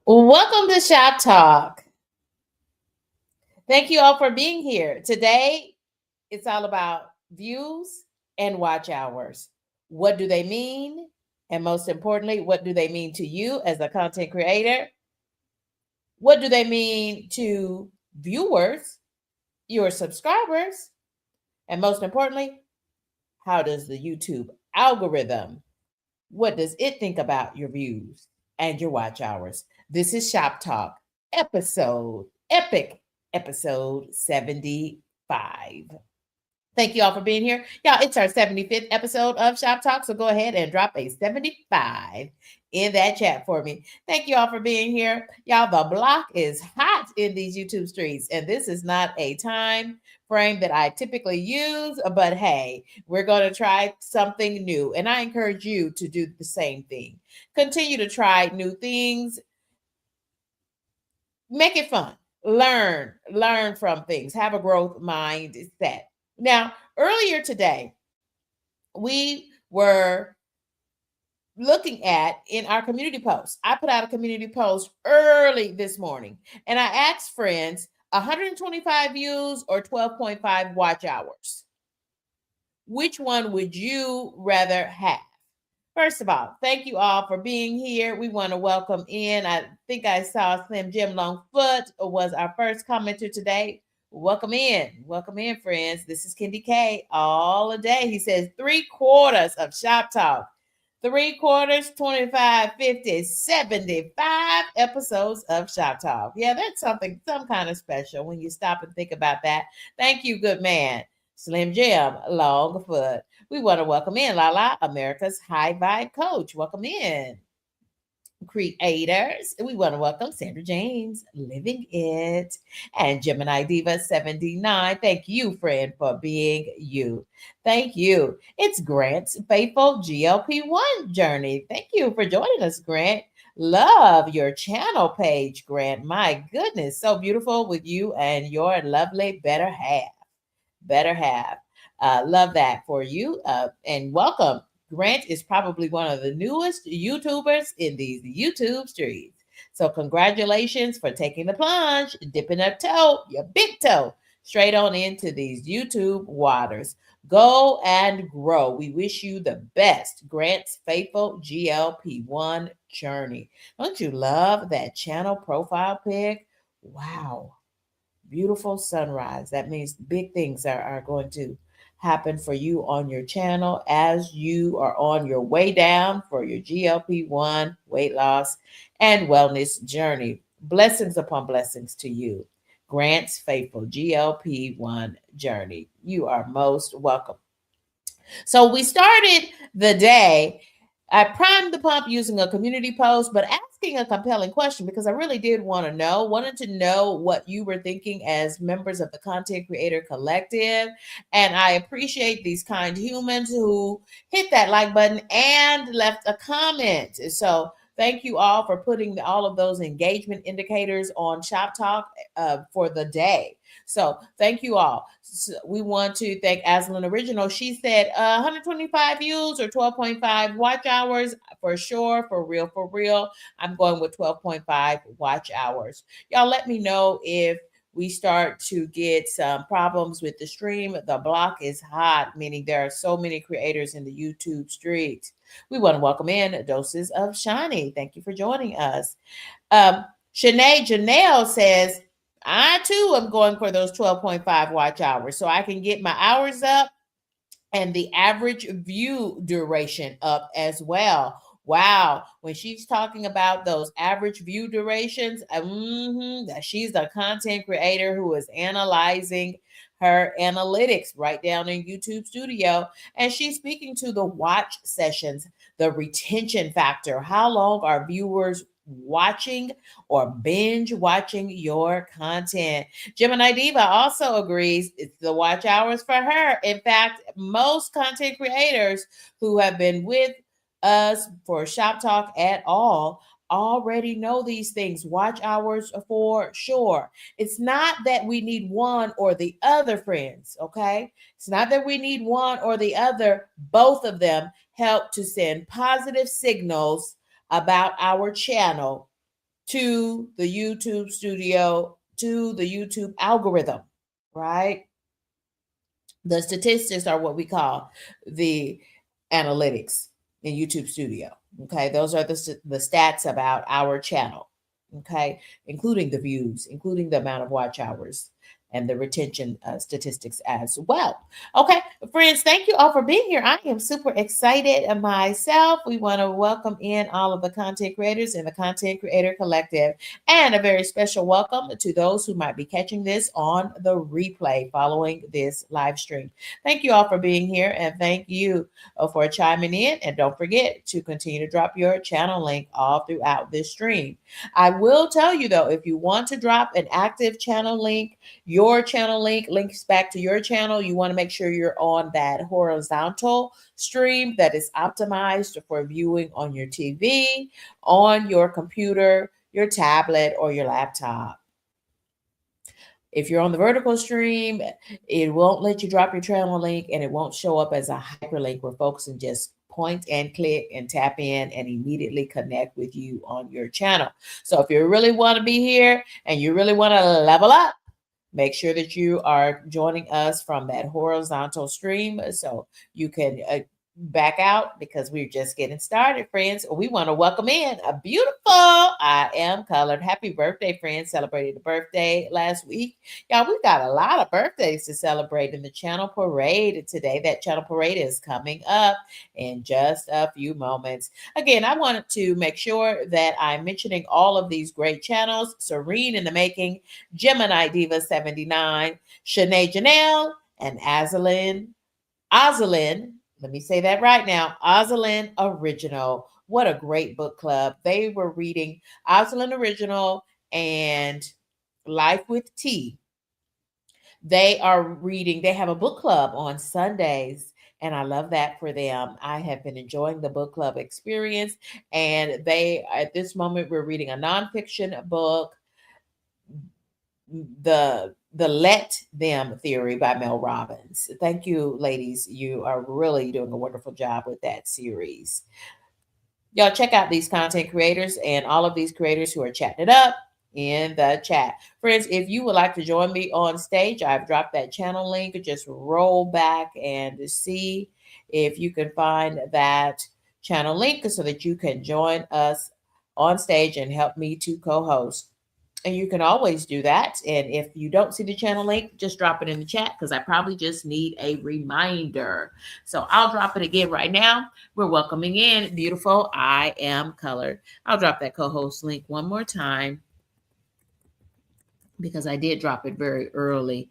Welcome to Shop Talk. Thank you all for being here. Today, it's all about views and watch hours. What do they mean? And most importantly, what do they mean to you as a content creator? What do they mean to viewers, your subscribers? And most importantly, how does the YouTube algorithm, what does it think about your views and your watch hours? This is Shop Talk, epic episode 75. Thank you all for being here. Y'all, it's our 75th episode of Shop Talk, so go ahead and drop a 75 in that chat for me. Thank you all for being here. Y'all, the block is hot in these YouTube streets, and this is not a time frame that I typically use, but hey, we're going to try something new, and I encourage you to do the same thing. Continue to try new things. Make it fun. Learn from things. Have a growth mindset. Now, earlier today, we were looking at in our community post. I put out a community post early this morning, and I asked friends 125 views or 12.5 watch hours. Which one would you rather have? First of all, thank you all for being here. We want to welcome in. I think I saw Slim Jim Longfoot was our first commenter today. Welcome in, friends. This is Kendi K all day. He says 3/4 of Shop Talk. 3/4, 25, 50, 75 episodes of Shop Talk. Yeah, that's some kind of special when you stop and think about that. Thank you, good man. Slim Jim Longfoot. We want to welcome in Lala, America's High Vibe Coach. Welcome in. Creators. We want to welcome Sandra James, Living It, and Gemini Diva 79. Thank you, friend, for being you. Thank you. It's Grant's Faithful GLP-1 Journey. Thank you for joining us, Grant. Love your channel page, Grant. My goodness, so beautiful with you and your lovely better half. Better half. Love that for you. And welcome. Grant is probably one of the newest YouTubers in these YouTube streets. So congratulations for taking the plunge, dipping a toe, your big toe, straight on into these YouTube waters. Go and grow. We wish you the best. Grant's Faithful GLP-1 Journey. Don't you love that channel profile pic? Wow. Beautiful sunrise. That means big things are going to happen for you on your channel as you are on your way down for your GLP-1 weight loss and wellness journey. Blessings upon blessings to you. Grant's Faithful GLP-1 Journey. You are most welcome. So we started the day. I primed the pump using a community post, but asking a compelling question because I really did wanted to know what you were thinking as members of the Content Creator Collective. And I appreciate these kind humans who hit that like button and left a comment. So thank you all for putting all of those engagement indicators on Shop Talk for the day. So thank you all. So we want to thank Aslan Original. She said 125 views or 12.5 watch hours for sure, for real, for real. I'm going with 12.5 watch hours. Y'all let me know if we start to get some problems with the stream. The block is hot, meaning there are so many creators in the YouTube streets. We want to welcome in Doses of Shiny. Thank you for joining us. Shanae Janelle says, I too am going for those 12.5 watch hours so I can get my hours up and the average view duration up as well. Wow. When she's talking about those average view durations, that she's a content creator who is analyzing her analytics right down in YouTube Studio. And she's speaking to the watch sessions, the retention factor. How long are viewers watching or binge watching your content? Gemini Diva also agrees it's the watch hours for her. In fact, most content creators who have been with us for Shop Talk at all already know these things. Watch hours for sure. It's not that we need one or the other, friends, okay? It's not that we need one or the other. Both of them help to send positive signals about our channel to the YouTube studio, to the YouTube algorithm, right? The statistics are what we call the analytics in YouTube Studio. Okay, those are the stats about our channel. Okay, including the views, including the amount of watch hours, and the retention statistics as well. Okay, friends, thank you all for being here. I am super excited myself. We want to welcome in all of the content creators in the Content Creator Collective, and a very special welcome to those who might be catching this on the replay following this live stream. Thank you all for being here, and thank you for chiming in. And don't forget to continue to drop your channel link all throughout this stream. I will tell you though, if you want to drop an active channel link, your channel link links back to your channel, you want to make sure you're on that horizontal stream that is optimized for viewing on your TV, on your computer, your tablet, or your laptop. If you're on the vertical stream, it won't let you drop your channel link, and it won't show up as a hyperlink where folks can just point and click and tap in and immediately connect with you on your channel. So if you really want to be here and you really want to level up, make sure that you are joining us from that horizontal stream so you can back out, because we're just getting started, friends. We want to welcome in a beautiful I Am Colored. Happy birthday, friends. Celebrated a birthday last week. Y'all, we've got a lot of birthdays to celebrate in the channel parade today. That channel parade is coming up in just a few moments. Again, I wanted to make sure that I'm mentioning all of these great channels: Serene in the Making, Gemini Diva 79, Shanae Janelle, and Azalyn. Let me say that right now. Azalyn Original. What a great book club. They were reading Azalyn Original and Life with Tea. They have a book club on Sundays, and I love that for them. I have been enjoying the book club experience, and at this moment, we're reading a nonfiction book, the Let Them Theory by Mel Robbins. Thank you, ladies. You are really doing a wonderful job with that series. Y'all check out these content creators and all of these creators who are chatting it up in the chat. Friends, if you would like to join me on stage, I've dropped that channel link. Just roll back and see if you can find that channel link so that you can join us on stage and help me to co-host. And you can always do that. And if you don't see the channel link, just drop it in the chat, because I probably just need a reminder. So I'll drop it again right now. We're welcoming in beautiful I Am Colored. I'll drop that co-host link one more time, because I did drop it very early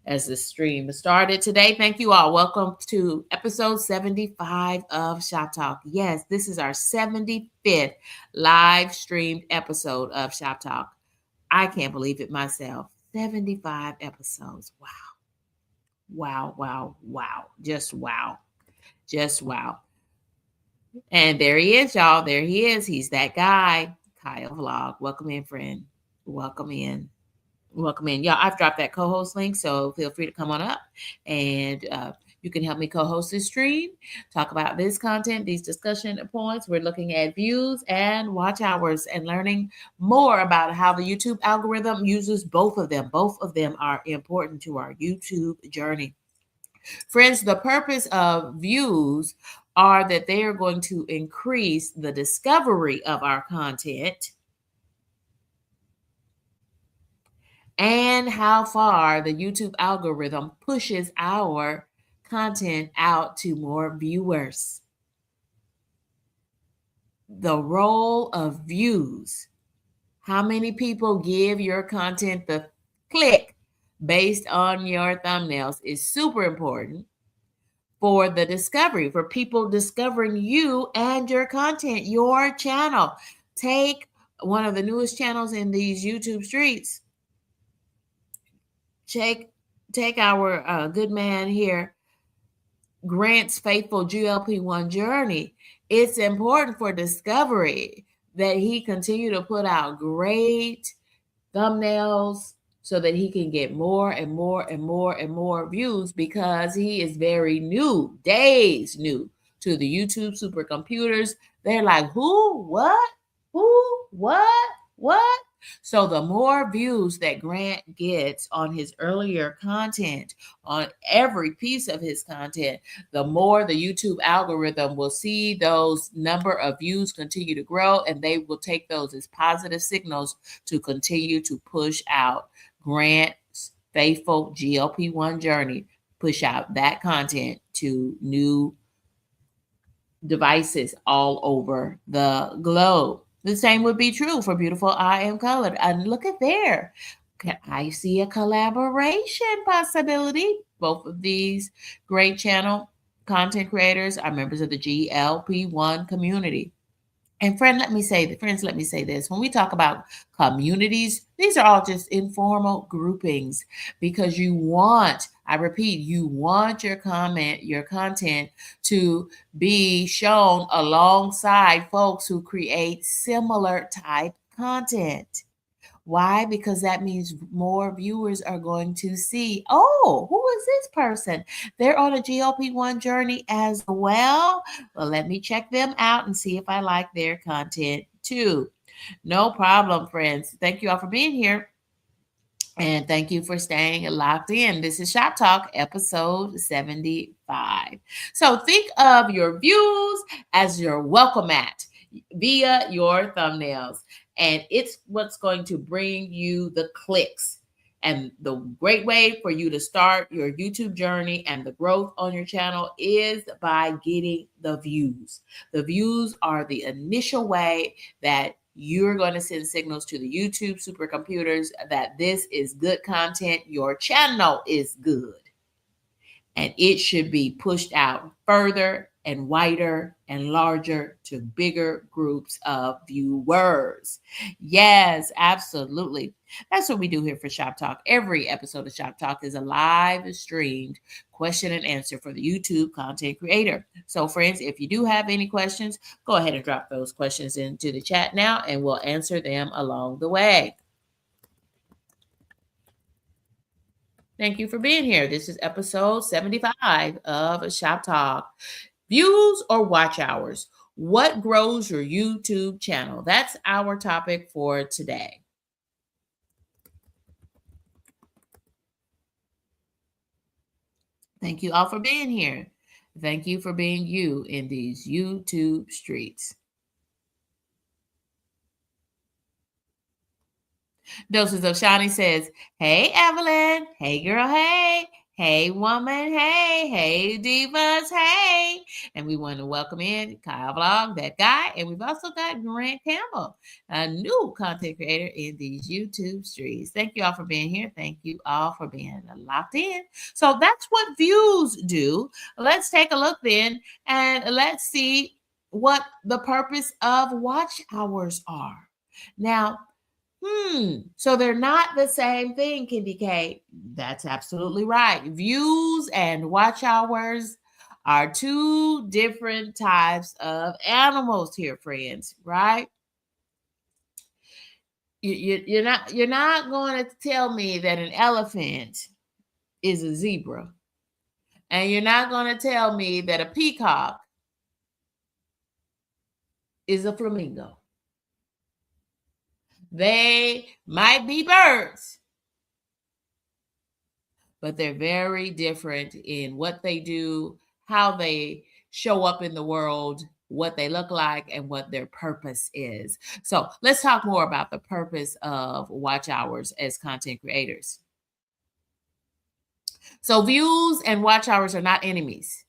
as the stream started today. Thank you all. Welcome to episode 75 of ShopTalk. Yes, this is our 75th live streamed episode of ShopTalk. I can't believe it myself. 75 episodes. Wow. Wow, wow, wow. Just wow. Just wow. And there he is, y'all. There he is. He's that guy. Kyle Vlog. Welcome in, friend. Welcome in. Welcome in. Y'all, I've dropped that co-host link, so feel free to come on up, and you can help me co-host this stream, talk about this content, these discussion points. We're looking at views and watch hours and learning more about how the YouTube algorithm uses both of them. Both of them are important to our YouTube journey. Friends, the purpose of views are that they are going to increase the discovery of our content and how far the YouTube algorithm pushes our content out to more viewers. The role of views, how many people give your content the click based on your thumbnails, is super important for the discovery, for people discovering you and your content, your channel. Take one of the newest channels in these YouTube streets. Take our good man here, Grant's faithful GLP-1 journey. It's important for discovery that he continue to put out great thumbnails so that he can get more and more and more and more views, because he is very new, days new to the YouTube supercomputers. They're like, who, what, who, what, What? So the more views that Grant gets on his earlier content, on every piece of his content, the more the YouTube algorithm will see those number of views continue to grow, and they will take those as positive signals to continue to push out Grant's faithful GLP-1 journey, push out that content to new devices all over the globe. The same would be true for Beautiful I Am Colored. And look at there. Can I see a collaboration possibility? Both of these great channel content creators are members of the GLP-1 community. And friends, let me say this. When we talk about communities, these are all just informal groupings because I repeat, you want your content to be shown alongside folks who create similar type content. Why? Because that means more viewers are going to see, oh, who is this person? They're on a GLP-1 journey as well. Well, let me check them out and see if I like their content too. No problem, friends. Thank you all for being here. And thank you for staying locked in. This is Shop Talk, episode 75. So think of your views as your welcome mat via your thumbnails. And it's what's going to bring you the clicks. And the great way for you to start your YouTube journey and the growth on your channel is by getting the views. The views are the initial way that you're going to send signals to the YouTube supercomputers that this is good content. Your channel is good. And it should be pushed out further and wider and larger to bigger groups of viewers. Yes, absolutely. That's what we do here for Shop Talk. Every episode of Shop Talk is a live streamed question and answer for the YouTube content creator. So friends, if you do have any questions, go ahead and drop those questions into the chat now and we'll answer them along the way. Thank you for being here. This is episode 75 of Shop Talk. Views or watch hours? What grows your YouTube channel? That's our topic for today. Thank you all for being here. Thank you for being you in these YouTube streets. Doses of Shawnee says, hey, Evelyn. Hey, girl. Hey. Hey, woman. Hey. Hey, divas. Hey. And we want to welcome in Kyle Vlog, that guy. And we've also got Grant Campbell, a new content creator in these YouTube streets. Thank you all for being here. Thank you all for being locked in. So that's what views do. Let's take a look then and let's see what the purpose of watch hours are. Now, so they're not the same thing, Candy K. That's absolutely right. Views and watch hours are two different types of animals here, friends, right? You're not going to tell me that an elephant is a zebra. And you're not going to tell me that a peacock is a flamingo. They might be birds, but they're very different in what they do, how they show up in the world, what they look like, and what their purpose is. So let's talk more about the purpose of watch hours as content creators. So views and watch hours are not enemies,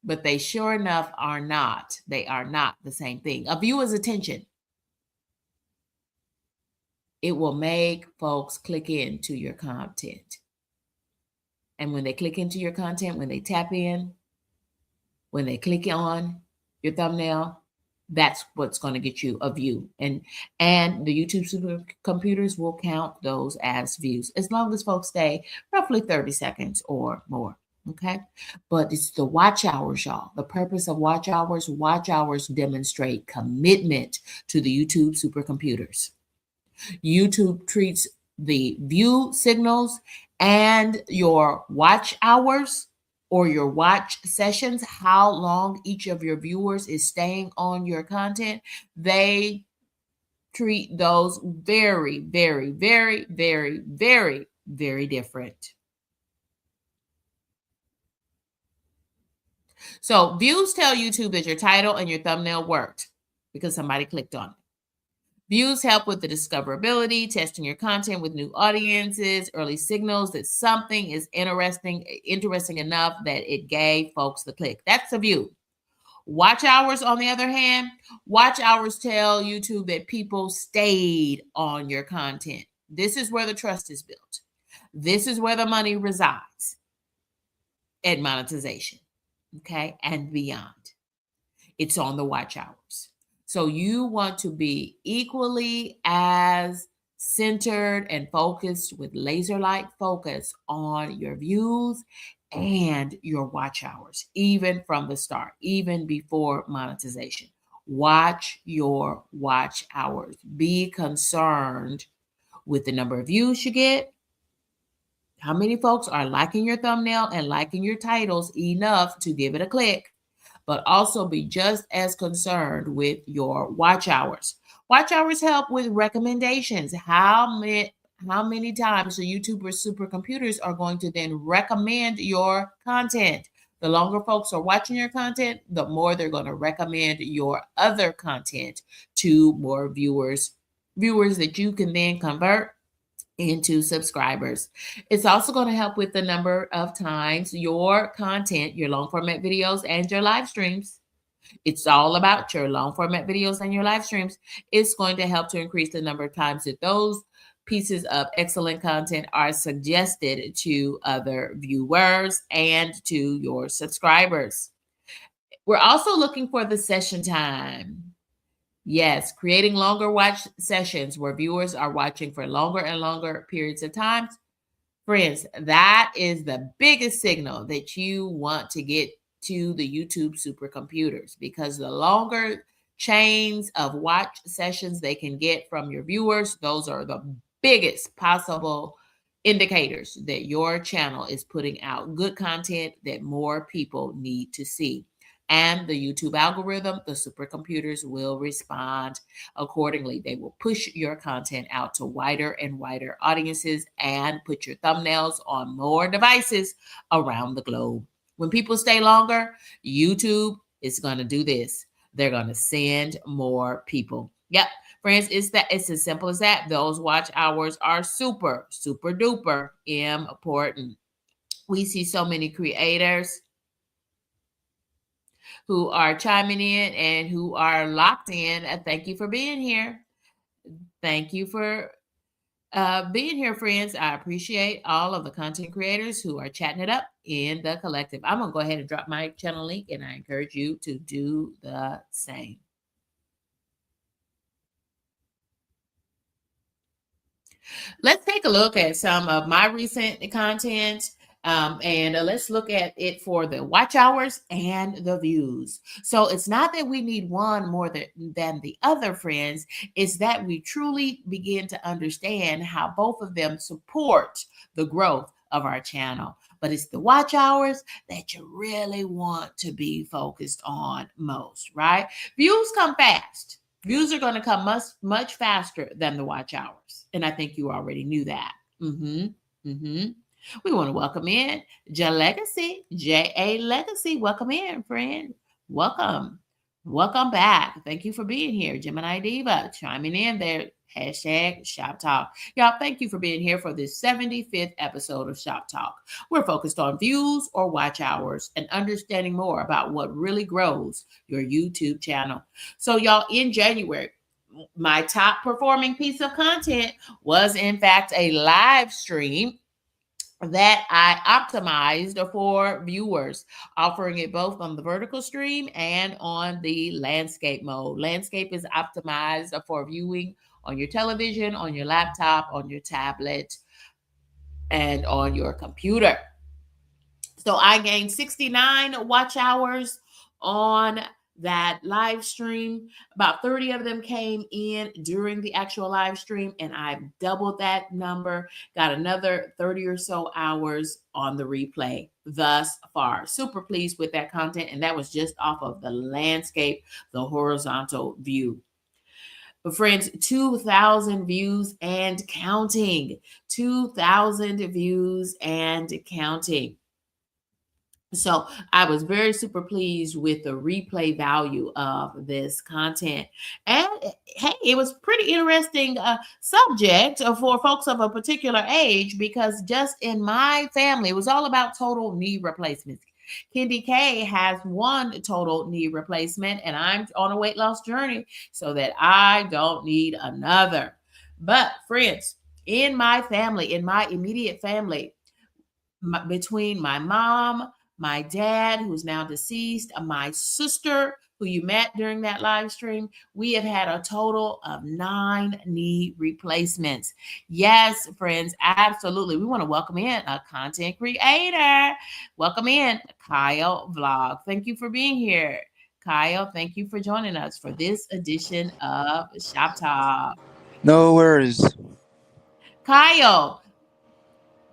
but they sure enough are not. They are not the same thing. A view is attention. It will make folks click into your content. And when they click into your content, when they tap in, when they click on your thumbnail, that's what's going to get you a view. And the YouTube supercomputers will count those as views as long as folks stay roughly 30 seconds or more. Okay. But it's the watch hours, y'all. The purpose of watch hours demonstrate commitment to the YouTube supercomputers. YouTube treats the view signals and your watch hours or your watch sessions, how long each of your viewers is staying on your content, they treat those very, very, very, very, very, very different. So views tell YouTube that your title and your thumbnail worked because somebody clicked on it. Views help with the discoverability, testing your content with new audiences, early signals that something is interesting enough that it gave folks the click. That's a view. Watch hours, on the other hand, watch hours tell YouTube that people stayed on your content. This is where the trust is built. This is where the money resides at monetization, okay, and beyond. It's on the watch hours. So you want to be equally as centered and focused with laser-like focus on your views and your watch hours, even from the start, even before monetization. Watch your watch hours. Be concerned with the number of views you get. How many folks are liking your thumbnail and liking your titles enough to give it a click? But also be just as concerned with your watch hours. Watch hours help with recommendations. How many times the YouTuber supercomputers are going to then recommend your content? The longer folks are watching your content, the more they're going to recommend your other content to more viewers that you can then convert into subscribers. It's also going to help with the number of times your content, your long format videos and your live streams. It's all about your long format videos and your live streams. It's going to help to increase the number of times that those pieces of excellent content are suggested to other viewers and to your subscribers. We're also looking for the session time. Yes, creating longer watch sessions where viewers are watching for longer and longer periods of time. Friends, that is the biggest signal that you want to get to the YouTube supercomputers, because the longer chains of watch sessions they can get from your viewers, those are the biggest possible indicators that your channel is putting out good content that more people need to see. And the YouTube algorithm, the supercomputers will respond accordingly. They will push your content out to wider and wider audiences and put your thumbnails on more devices around the globe. When people stay longer, YouTube is going to do this. They're going to send more people. Yep, friends, it's as simple as that. Those watch hours are super, super duper important. We see so many creators who are chiming in and who are locked in. Thank you for being here. Thank you for being here, friends. I appreciate all of the content creators who are chatting it up in the collective. I'm going to go ahead and drop my channel link, and I encourage you to do the same. Let's take a look at some of my recent content. And let's look at it for the watch hours and the views. So it's not that we need one more than the other, friends. It's that we truly begin to understand how both of them support the growth of our channel. But it's the watch hours that you really want to be focused on most, right? Views come fast. Views are going to come much, much faster than the watch hours. And I think you already knew that. We want to welcome in J Legacy, J.A. Legacy. Welcome in, friend. Welcome. Welcome back. Thank you for being here. Gemini Diva chiming in there. Hashtag Shop Talk. Y'all, thank you for being here for this 75th episode of Shop Talk. We're focused on views or watch hours and understanding more about what really grows your YouTube channel. So, y'all, in January, my top performing piece of content was, in fact, a live stream that I optimized for viewers, offering it both on the vertical stream and on the landscape mode. Landscape is optimized for viewing on your television, on your laptop, on your tablet, and on your computer. So I gained 69 watch hours on that live stream. About 30 of them came in during the actual live stream, and I doubled that number, got another 30 or so hours on the replay thus far. Super pleased with that content, and that was just off of the landscape, the horizontal view. But friends, 2,000 views and counting. 2,000 views and counting. So I was very super pleased with the replay value of this content. And hey, it was pretty interesting subject for folks of a particular age, because just in my family, it was all about total knee replacements. Kendi K has one total knee replacement, and I'm on a weight loss journey so that I don't need another. But friends, in my family, in my immediate family, between my mom, my dad, who's now deceased, my sister, who you met during that live stream, we have had a total of 9 knee replacements. Yes, friends, absolutely. We want to welcome in a content creator. Welcome in Kyle Vlog. Thank you for being here. Kyle, thank you for joining us for this edition of Shop Talk. No worries. Kyle,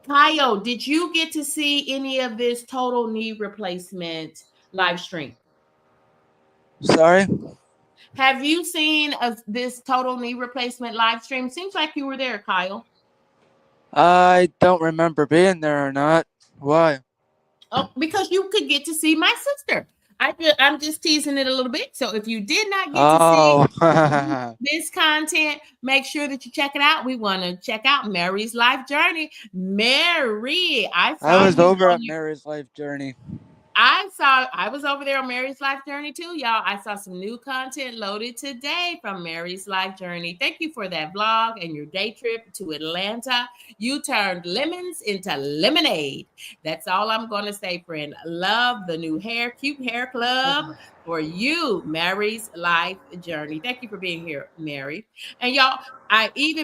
Kyle, did you get to see any of this total knee replacement live stream? Sorry? Have you seen this total knee replacement live stream? Seems like you were there, Kyle. I don't remember being there or not. Why? Oh, because you could get to see my sister. I'm just teasing it a little bit. So if you did not get to see Oh, this content, make sure that you check it out. We want to check out Mary's life journey. Mary, I I saw was you over on at Mary's life journey. I was over there on Mary's Life Journey too, y'all. I saw some new content loaded today from Mary's Life Journey. Thank you for that vlog and your day trip to Atlanta. You turned lemons into lemonade. That's all I'm going to say, friend. Love the new hair, cute hair club for you, Mary's Life Journey. Thank you for being here, Mary. And y'all,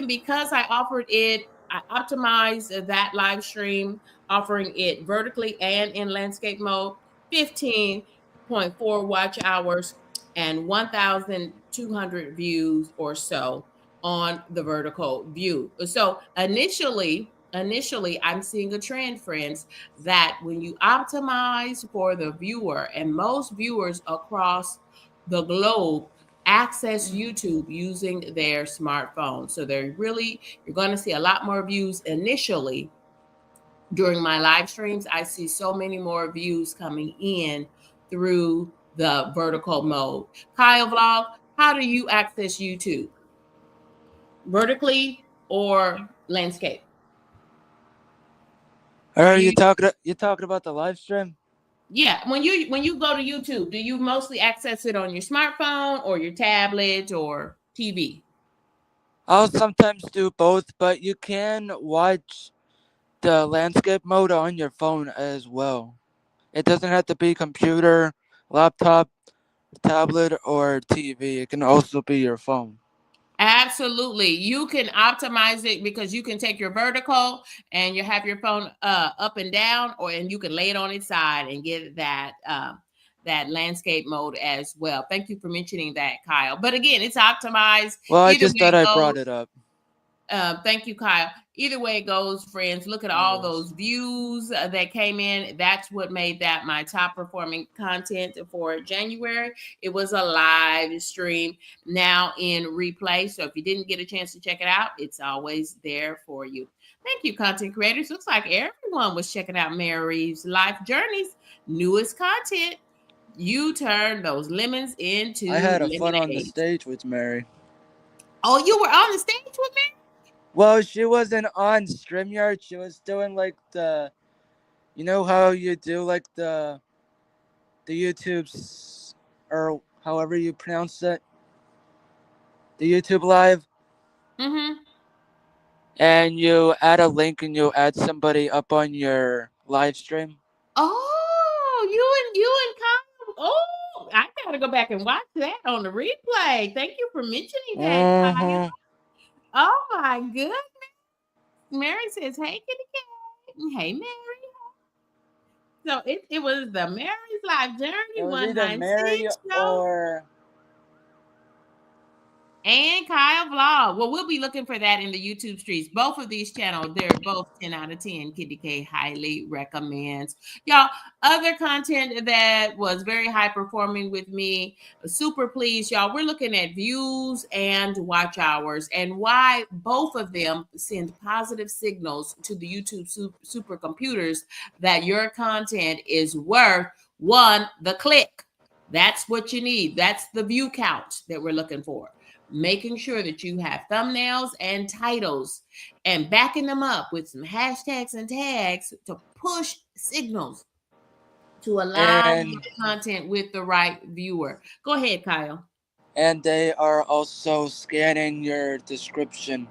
because I offered it, I optimized that live stream, offering it vertically and in landscape mode. 15.4 watch hours and 1,200 views or so on the vertical view. So initially I'm seeing a trend, friends, that when you optimize for the viewer, and most viewers across the globe access YouTube using their smartphone. So you're going to see a lot more views initially during my live streams. I see so many more views coming in through the vertical mode. Kyle Vlog, how do you access YouTube? Vertically or landscape? Are Are you you talking about the live stream? Yeah, when you go to YouTube, do you mostly access it on your smartphone or your tablet or TV? I'll sometimes do both, but you can watch the landscape mode on your phone as well. It doesn't have to be computer, laptop, tablet, or TV. It can also be your phone. Absolutely. You can optimize it because you can take your vertical and you have your phone up and down, and you can lay it on its side and get that landscape mode as well. Thank you for mentioning that, Kyle. But again, it's optimized. Well, I Either just way thought it I brought goes, it up. thank you, Kyle. Either way it goes, friends, look at No all worries. those views that came in. That's what made that my top performing content for January. It was a live stream, now in replay. So if you didn't get a chance to check it out, it's always there for you. Thank you, content creators. Looks like everyone was checking out Mary's Life Journeys newest content. You turn those lemons I into had a fun on the lemonade. stage with Mary. Oh, you were on the stage with me? Well, she wasn't on StreamYard. She was doing like you know how you do like the YouTube's, or however you pronounce it, the YouTube live, Mm-hmm. and you add a link and you add somebody up on your live stream. Oh, you and Kyle. Oh, I gotta go back and watch that on the replay. Thank you for mentioning that, Kyle. Mm-hmm. Oh my goodness. Mary says, "Hey, kitty cat." Hey, Mary. So it was the Mary's Life It Journey was either Mary 196 show. or And Kyle Vlog. Well, we'll be looking for that in the YouTube streets. Both of these channels, they're both 10 out of 10. Kitty K highly recommends. Y'all, other content that was very high performing with me, super pleased. Y'all, we're looking at views and watch hours and why both of them send positive signals to the YouTube supercomputers that your content is worth one, the click. That's what you need. That's the view count that we're looking for, making sure that you have thumbnails and titles and backing them up with some hashtags and tags to push signals to align And your content with the right viewer. Go ahead, Kyle. they are also scanning your description.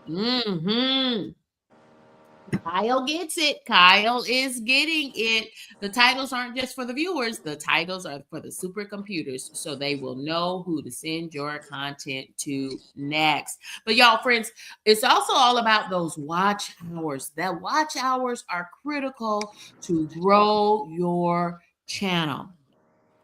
Mm-hmm. Kyle gets it. Kyle is getting it. The titles aren't just for the viewers, the titles are for the supercomputers, so they will know who to send your content to next. But y'all, friends, it's also all about those watch hours. That watch hours are critical to grow your channel.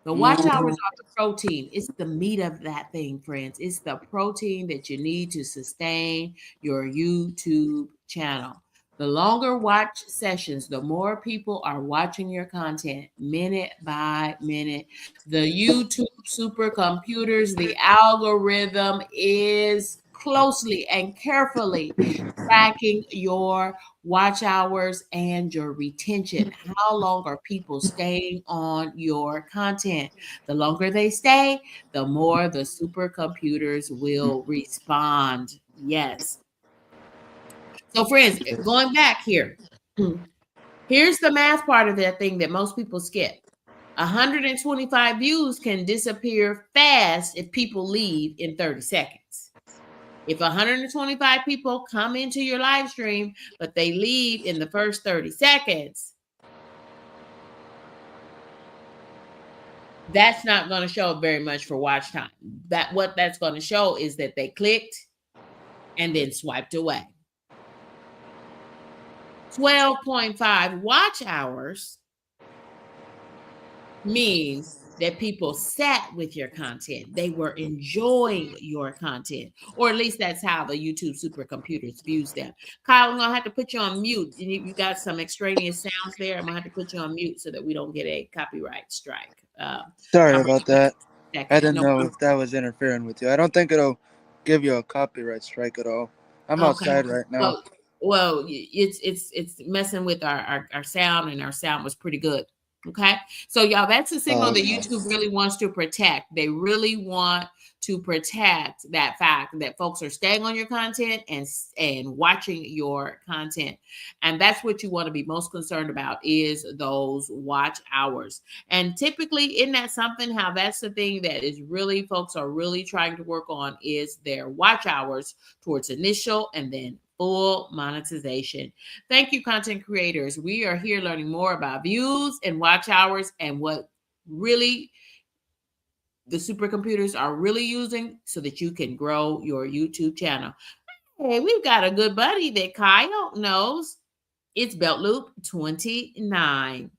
The watch hours Mhm. are the protein. It's the meat of that thing, friends. It's the protein that you need to sustain your YouTube channel. The longer watch sessions, the more people are watching your content minute by minute. The YouTube supercomputers, the algorithm is closely and carefully tracking your watch hours and your retention. How long are people staying on your content? The longer they stay, the more the supercomputers will respond. Yes. So, friends, going back here, here's the math part of that thing that most people skip. 125 views can disappear fast if people leave in 30 seconds. If 125 people come into your live stream, but they leave in the first 30 seconds, that's not going to show very much for watch time. That what that's going to show is that they clicked and then swiped away. 12.5 watch hours means that people sat with your content. They were enjoying your content, or at least that's how the YouTube supercomputers views them. Kyle, I'm gonna have to put you on mute. You got some extraneous sounds there. I'm gonna have to put you on mute so that we don't get a copyright strike. Sorry I'll be about that. a I second. didn't No know problem. if that was interfering with you. I don't think it'll give you a copyright strike at all. I'm Okay. outside right now. Well, it's messing with our sound, and our sound was pretty good. Okay. So y'all, that's a signal that Okay. YouTube really wants to protect. They really want to protect that fact that folks are staying on your content and watching your content. And that's what you want to be most concerned about is those watch hours. And typically, isn't that something how that's the thing that is really folks are really trying to work on is their watch hours towards initial and then full monetization. Thank you, content creators. We are here learning more about views and watch hours and what really the supercomputers are really using so that you can grow your YouTube channel. Hey, we've got a good buddy that Kyle knows. It's Belt Loop 29.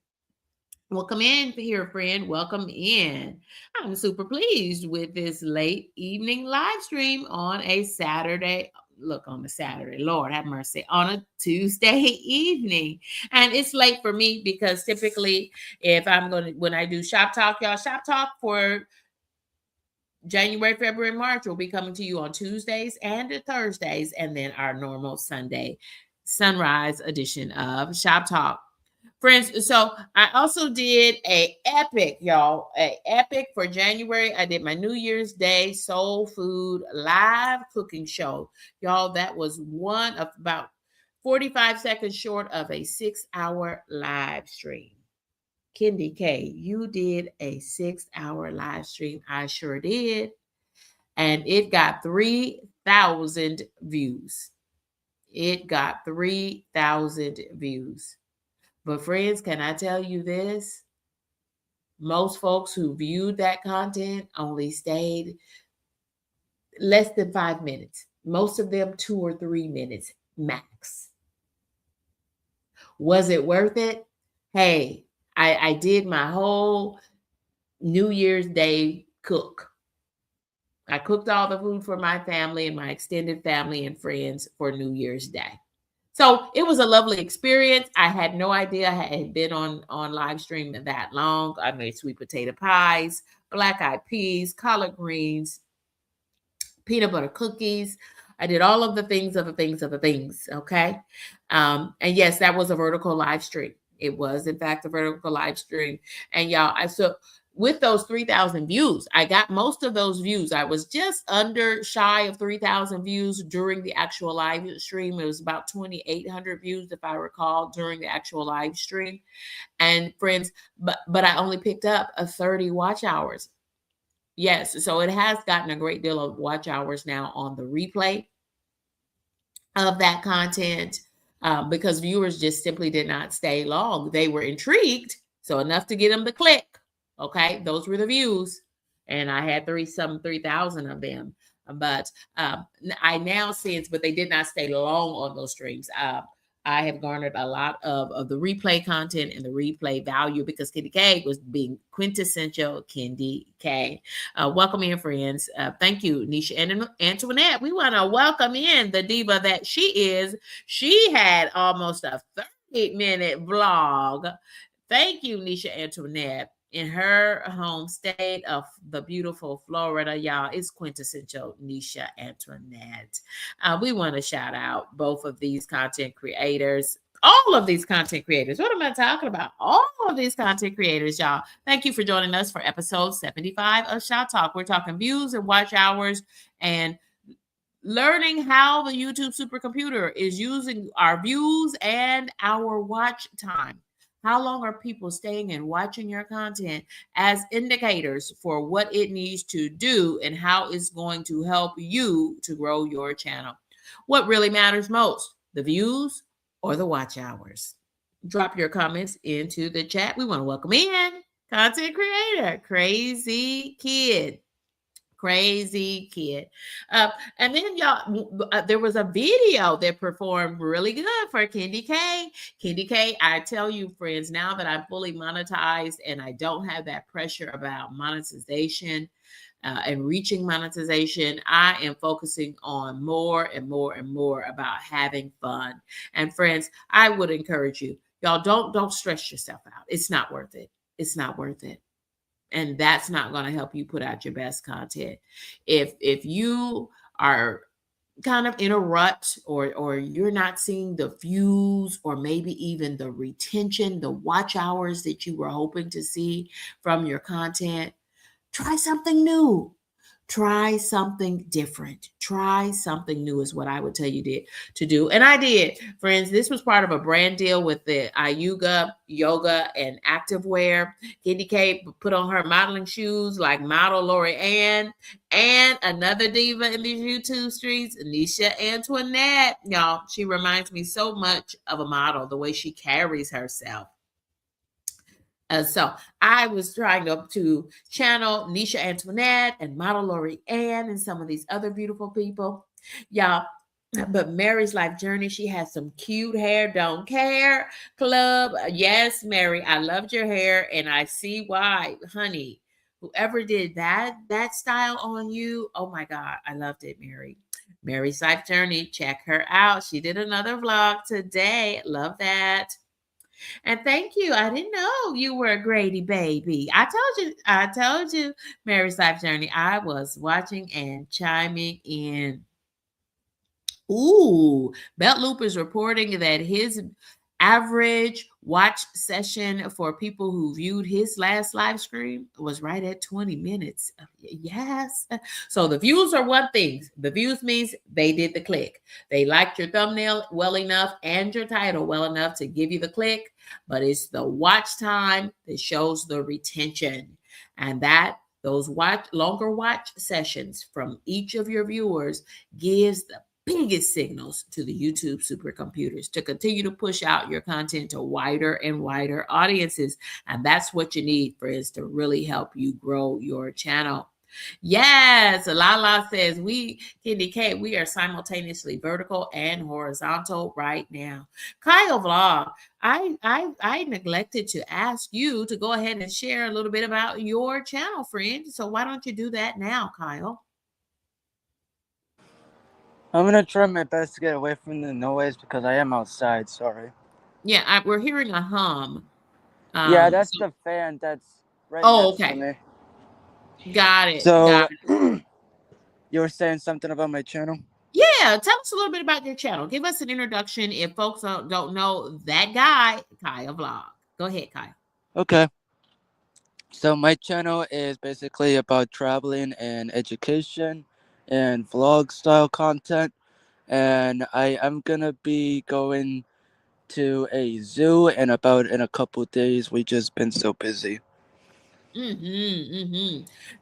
Welcome in here, friend. Welcome in. I'm super pleased with this late evening live stream on a Saturday. Look, on a Saturday, Lord have mercy, on a Tuesday evening. And it's late for me because typically, if I'm going to, when I do Shop Talk, y'all, Shop Talk for January, February, March will be coming to you on Tuesdays and Thursdays, and then our normal Sunday sunrise edition of Shop Talk. Friends, so I also did a epic, y'all, a epic for January. I did my New Year's Day soul food live cooking show. Y'all, that was one of about 45 seconds short of a 6-hour live stream. Kendi K, you did a 6-hour live stream. I sure did. And it got 3,000 views. It got 3,000 views. But friends, can I tell you this? Most folks who viewed that content only stayed less than 5 minutes. Most of them 2 or 3 minutes max. Was it worth it? Hey, I did my whole New Year's Day cook. I cooked all the food for my family and my extended family and friends for New Year's Day. So it was a lovely experience. I had no idea I had been on live stream that long. I made sweet potato pies, black eyed peas, collard greens, peanut butter cookies. I did all of the things of the things of the things. Okay. And yes, that was a vertical live stream. It was, in fact, a vertical live stream. And y'all, so with those 3,000 views, I got most of those views. I was just under shy of 3,000 views during the actual live stream. It was about 2,800 views, if I recall, during the actual live stream. And friends, but I only picked up a 30 watch hours. Yes, so it has gotten a great deal of watch hours now on the replay of that content, because viewers just simply did not stay long. They were intrigued, so enough to get them to click. Okay, those were the views, and I had 3,000 of them. But I now sense, but they did not stay long on those streams. I have garnered a lot of the replay content and the replay value because Candy K was being quintessential Candy K. Welcome in, friends. Thank you, Nisha and Antoinette. We want to welcome in the diva that she is. She had almost a 30-minute vlog. Thank you, Nisha Antoinette. In her home state of the beautiful Florida, y'all, it's quintessential Nisha Antoinette. We want to shout out both of these content creators, all of these content creators. What am I talking about? All of these content creators, y'all. Thank you for joining us for episode 75 of ShopTalk. We're talking views and watch hours and learning how the YouTube supercomputer is using our views and our watch time. How long are people staying and watching your content as indicators for what it needs to do and how it's going to help you to grow your channel? What really matters most, the views or the watch hours? Drop your comments into the chat. We want to welcome in content creator, Crazy Kid. Crazy kid. And then y'all, there was a video that performed really good for Candy K. Candy K, I tell you, friends, now that I'm fully monetized and I don't have that pressure about monetization and reaching monetization, I am focusing on more and more and more about having fun. And friends, I would encourage you, y'all, don't stress yourself out. It's not worth it. It's not worth it. And that's not going to help you put out your best content. If you are kind of in a rut, or you're not seeing the views or maybe even the retention, the watch hours that you were hoping to see from your content, try something new. Try something different. Try something new is what I would tell you to do. And I did, friends. This was part of a brand deal with the Ayuga Yoga and Activewear. Candy K put on her modeling shoes like model Lori Ann, and another diva in these YouTube streets, Nisha Antoinette. Y'all, she reminds me so much of a model, the way she carries herself. So I was trying to channel Nisha Antoinette and model Lori Ann and some of these other beautiful people. Y'all, but Mary's life journey, she has some cute hair, don't care club. Yes, Mary, I loved your hair and I see why, honey. Whoever did that style on you, oh my God, I loved it, Mary. Mary's life journey, check her out. She did another vlog today. Love that. And thank you. I didn't know you were a Grady baby. I told you, Mary's Life Journey. I was watching and chiming in. Ooh, Belt Loop is reporting that his average watch session for people who viewed his last live stream was right at 20 minutes. Yes. So the views are one thing. The views means they did the click. They liked your thumbnail well enough and your title well enough to give you the click, but it's the watch time that shows the retention. And that those longer watch sessions from each of your viewers gives the biggest signals to the YouTube supercomputers to continue to push out your content to wider and wider audiences. And that's what you need, friends, to really help you grow your channel. Yes, Lala says we, Candy K, we are simultaneously vertical and horizontal right now. Kyle Vlog, I neglected to ask you to go ahead and share a little bit about your channel, friend. So why don't you do that now, Kyle? I'm gonna try my best to get away from the noise because I am outside. Sorry. Yeah, we're hearing a hum. Yeah, that's So the fan that's right oh, next to okay, me. got it, got So it. you were saying something about my channel? Yeah, tell us a little bit about your channel. Give us an introduction if folks don't know that guy, Kyle Vlog. Go ahead, Kyle. Okay. So my channel is basically about traveling and education and vlog style content. And I am gonna be going to a zoo in a couple days. We just been so busy.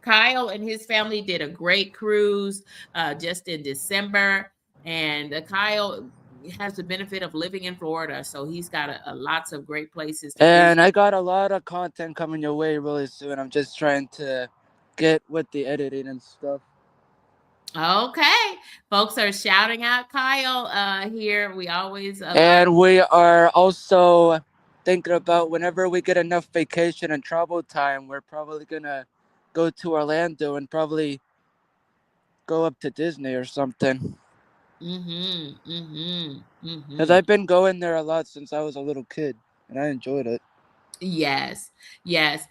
Kyle and his family did a great cruise just in December, and Kyle has the benefit of living in Florida, so he's got a lots of great places to And visit. I got a lot of content coming your way really soon. I'm just trying to get with the editing and stuff. Okay, folks are shouting out Kyle here. We always love. And we are also thinking about whenever we get enough vacation and travel time, we're probably gonna go to Orlando and probably go up to Disney or something. Mm-hmm. Mm-hmm. Because Mm-hmm. I've been going there a lot since I was a little kid and I enjoyed it. Yes, yes.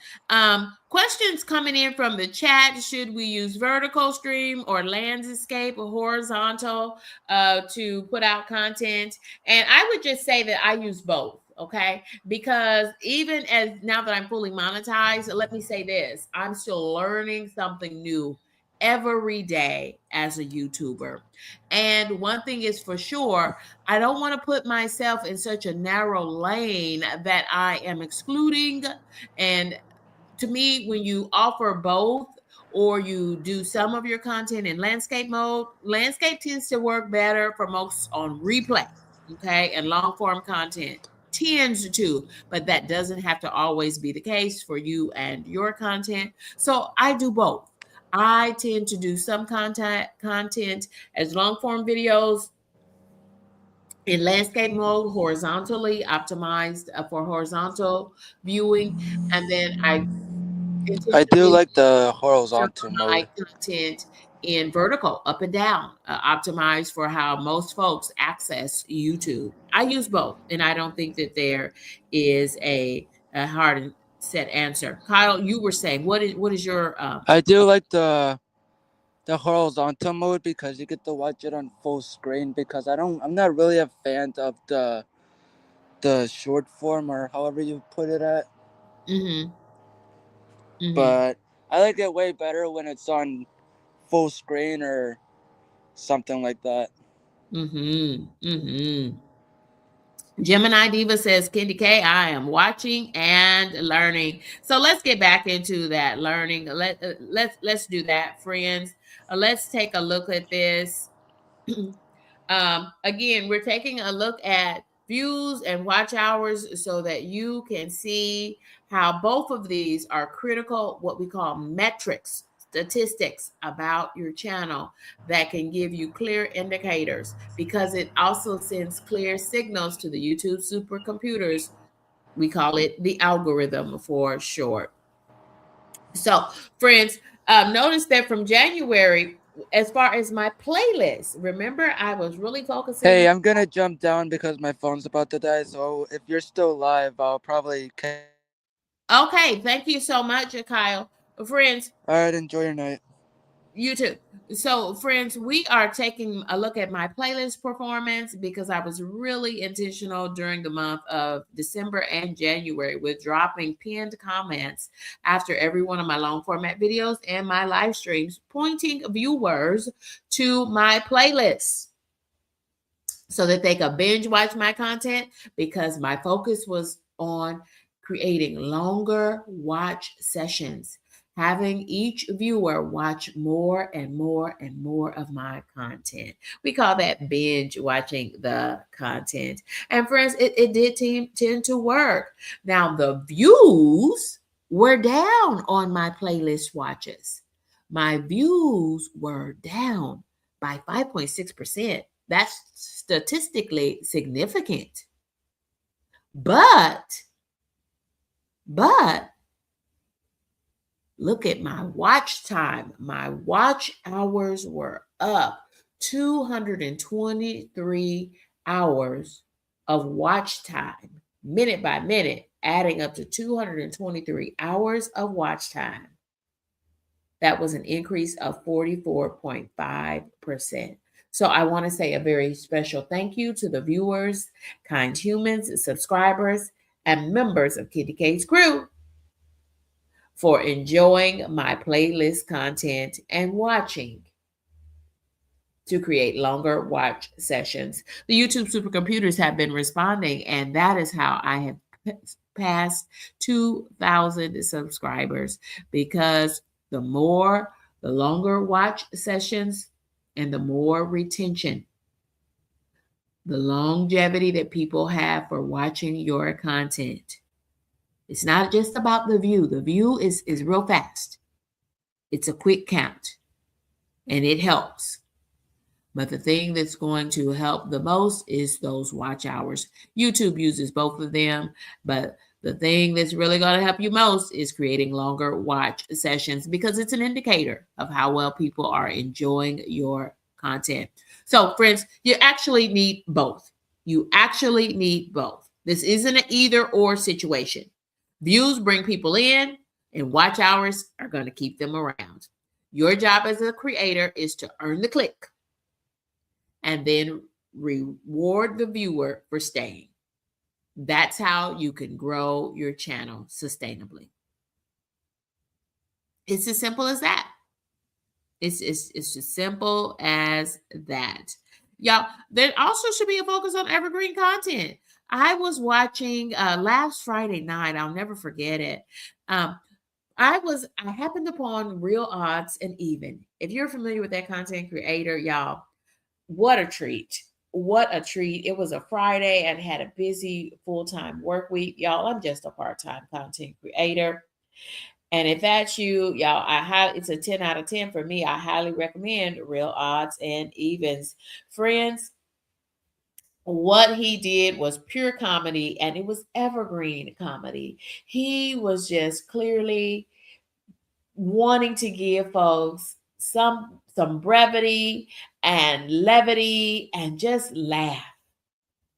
Questions coming in from the chat. Should we use vertical stream or landscape or horizontal to put out content? And I would just say that I use both, okay? Because even as now that I'm fully monetized, let me say this, I'm still learning something new every day as a YouTuber. And one thing is for sure, I don't want to put myself in such a narrow lane that I am excluding. And to me, when you offer both or you do some of your content in landscape mode, landscape tends to work better for most on replay, okay, and long form content tends to, but that doesn't have to always be the case for you and your content. So I do both. I tend to do some content as long form videos in landscape mode, horizontally optimized for horizontal viewing. And then I I do intentionally like the some horizontal of my mode. content in vertical, up and down, optimized for how most folks access YouTube. I use both, and I don't think that there is a hard and set answer. Kyle, you were saying what is your I do like the horizontal mode because you get to watch it on full screen because I'm not really a fan of the short form or however you put it at. mm-hmm, mm-hmm, But I like it way better when it's on full screen or something like that. mm-hmm, mm-hmm. Gemini Diva says, Candy K, I am watching and learning. So let's get back into that learning. Let's do that, friends. Let's take a look at this. Again, we're taking a look at views and watch hours so that you can see how both of these are critical, what we call metrics, statistics about your channel that can give you clear indicators because it also sends clear signals to the YouTube supercomputers. We call it the algorithm for short. So, friends, notice that from January, as far as my playlist, remember I was really Hey, focusing. I'm gonna jump down because my phone's about to die. So if you're still live, I'll probably catch you later. Okay, thank you so much, Kyle. Friends, All right, enjoy your night. you too. So, friends, we are taking a look at my playlist performance because I was really intentional during the month of December and January with dropping pinned comments after every one of my long format videos and my live streams, pointing viewers to my playlists so that they could binge watch my content because my focus was on creating longer watch sessions, having each viewer watch more and more and more of my content. We call that binge watching the content. And friends, it did tend to work. Now, the views were down on my playlist watches. My views were down by 5.6%. That's statistically significant. But, but look at my watch time. My watch hours were up 223 hours of watch time, minute by minute, adding up to 223 hours of watch time. That was an increase of 44.5%. So I want to say a very special thank you to the viewers, kind humans, subscribers, and members of Kitty K's crew for enjoying my playlist content and watching to create longer watch sessions. The YouTube supercomputers have been responding, and that is how I have passed 2,000 subscribers, because the more, the longer watch sessions and the more retention, the longevity that people have for watching your content. It's not just about the view. The view is real fast. It's a quick count and it helps. But the thing that's going to help the most is those watch hours. YouTube uses both of them, but the thing that's really going to help you most is creating longer watch sessions, because it's an indicator of how well people are enjoying your content. So, friends, you actually need both. You actually need both. This isn't an either or situation. Views bring people in, and watch hours are going to keep them around. Your job as a creator is to earn the click and then reward the viewer for staying. That's how you can grow your channel sustainably. It's as simple as that. It's as simple as that. Y'all, there also should be a focus on evergreen content. I was watching last Friday night. I'll never forget it. I happened upon Real Odds and Even. If you're familiar with that content creator, y'all, what a treat. What a treat. It was a Friday and had a busy full-time work week. Y'all, I'm just a part-time content creator. And if that's you, y'all, it's a 10 out of 10 for me. I highly recommend Real Odds and Evens. Friends, what he did was pure comedy, and it was evergreen comedy. He was just clearly wanting to give folks some brevity and levity and just laugh.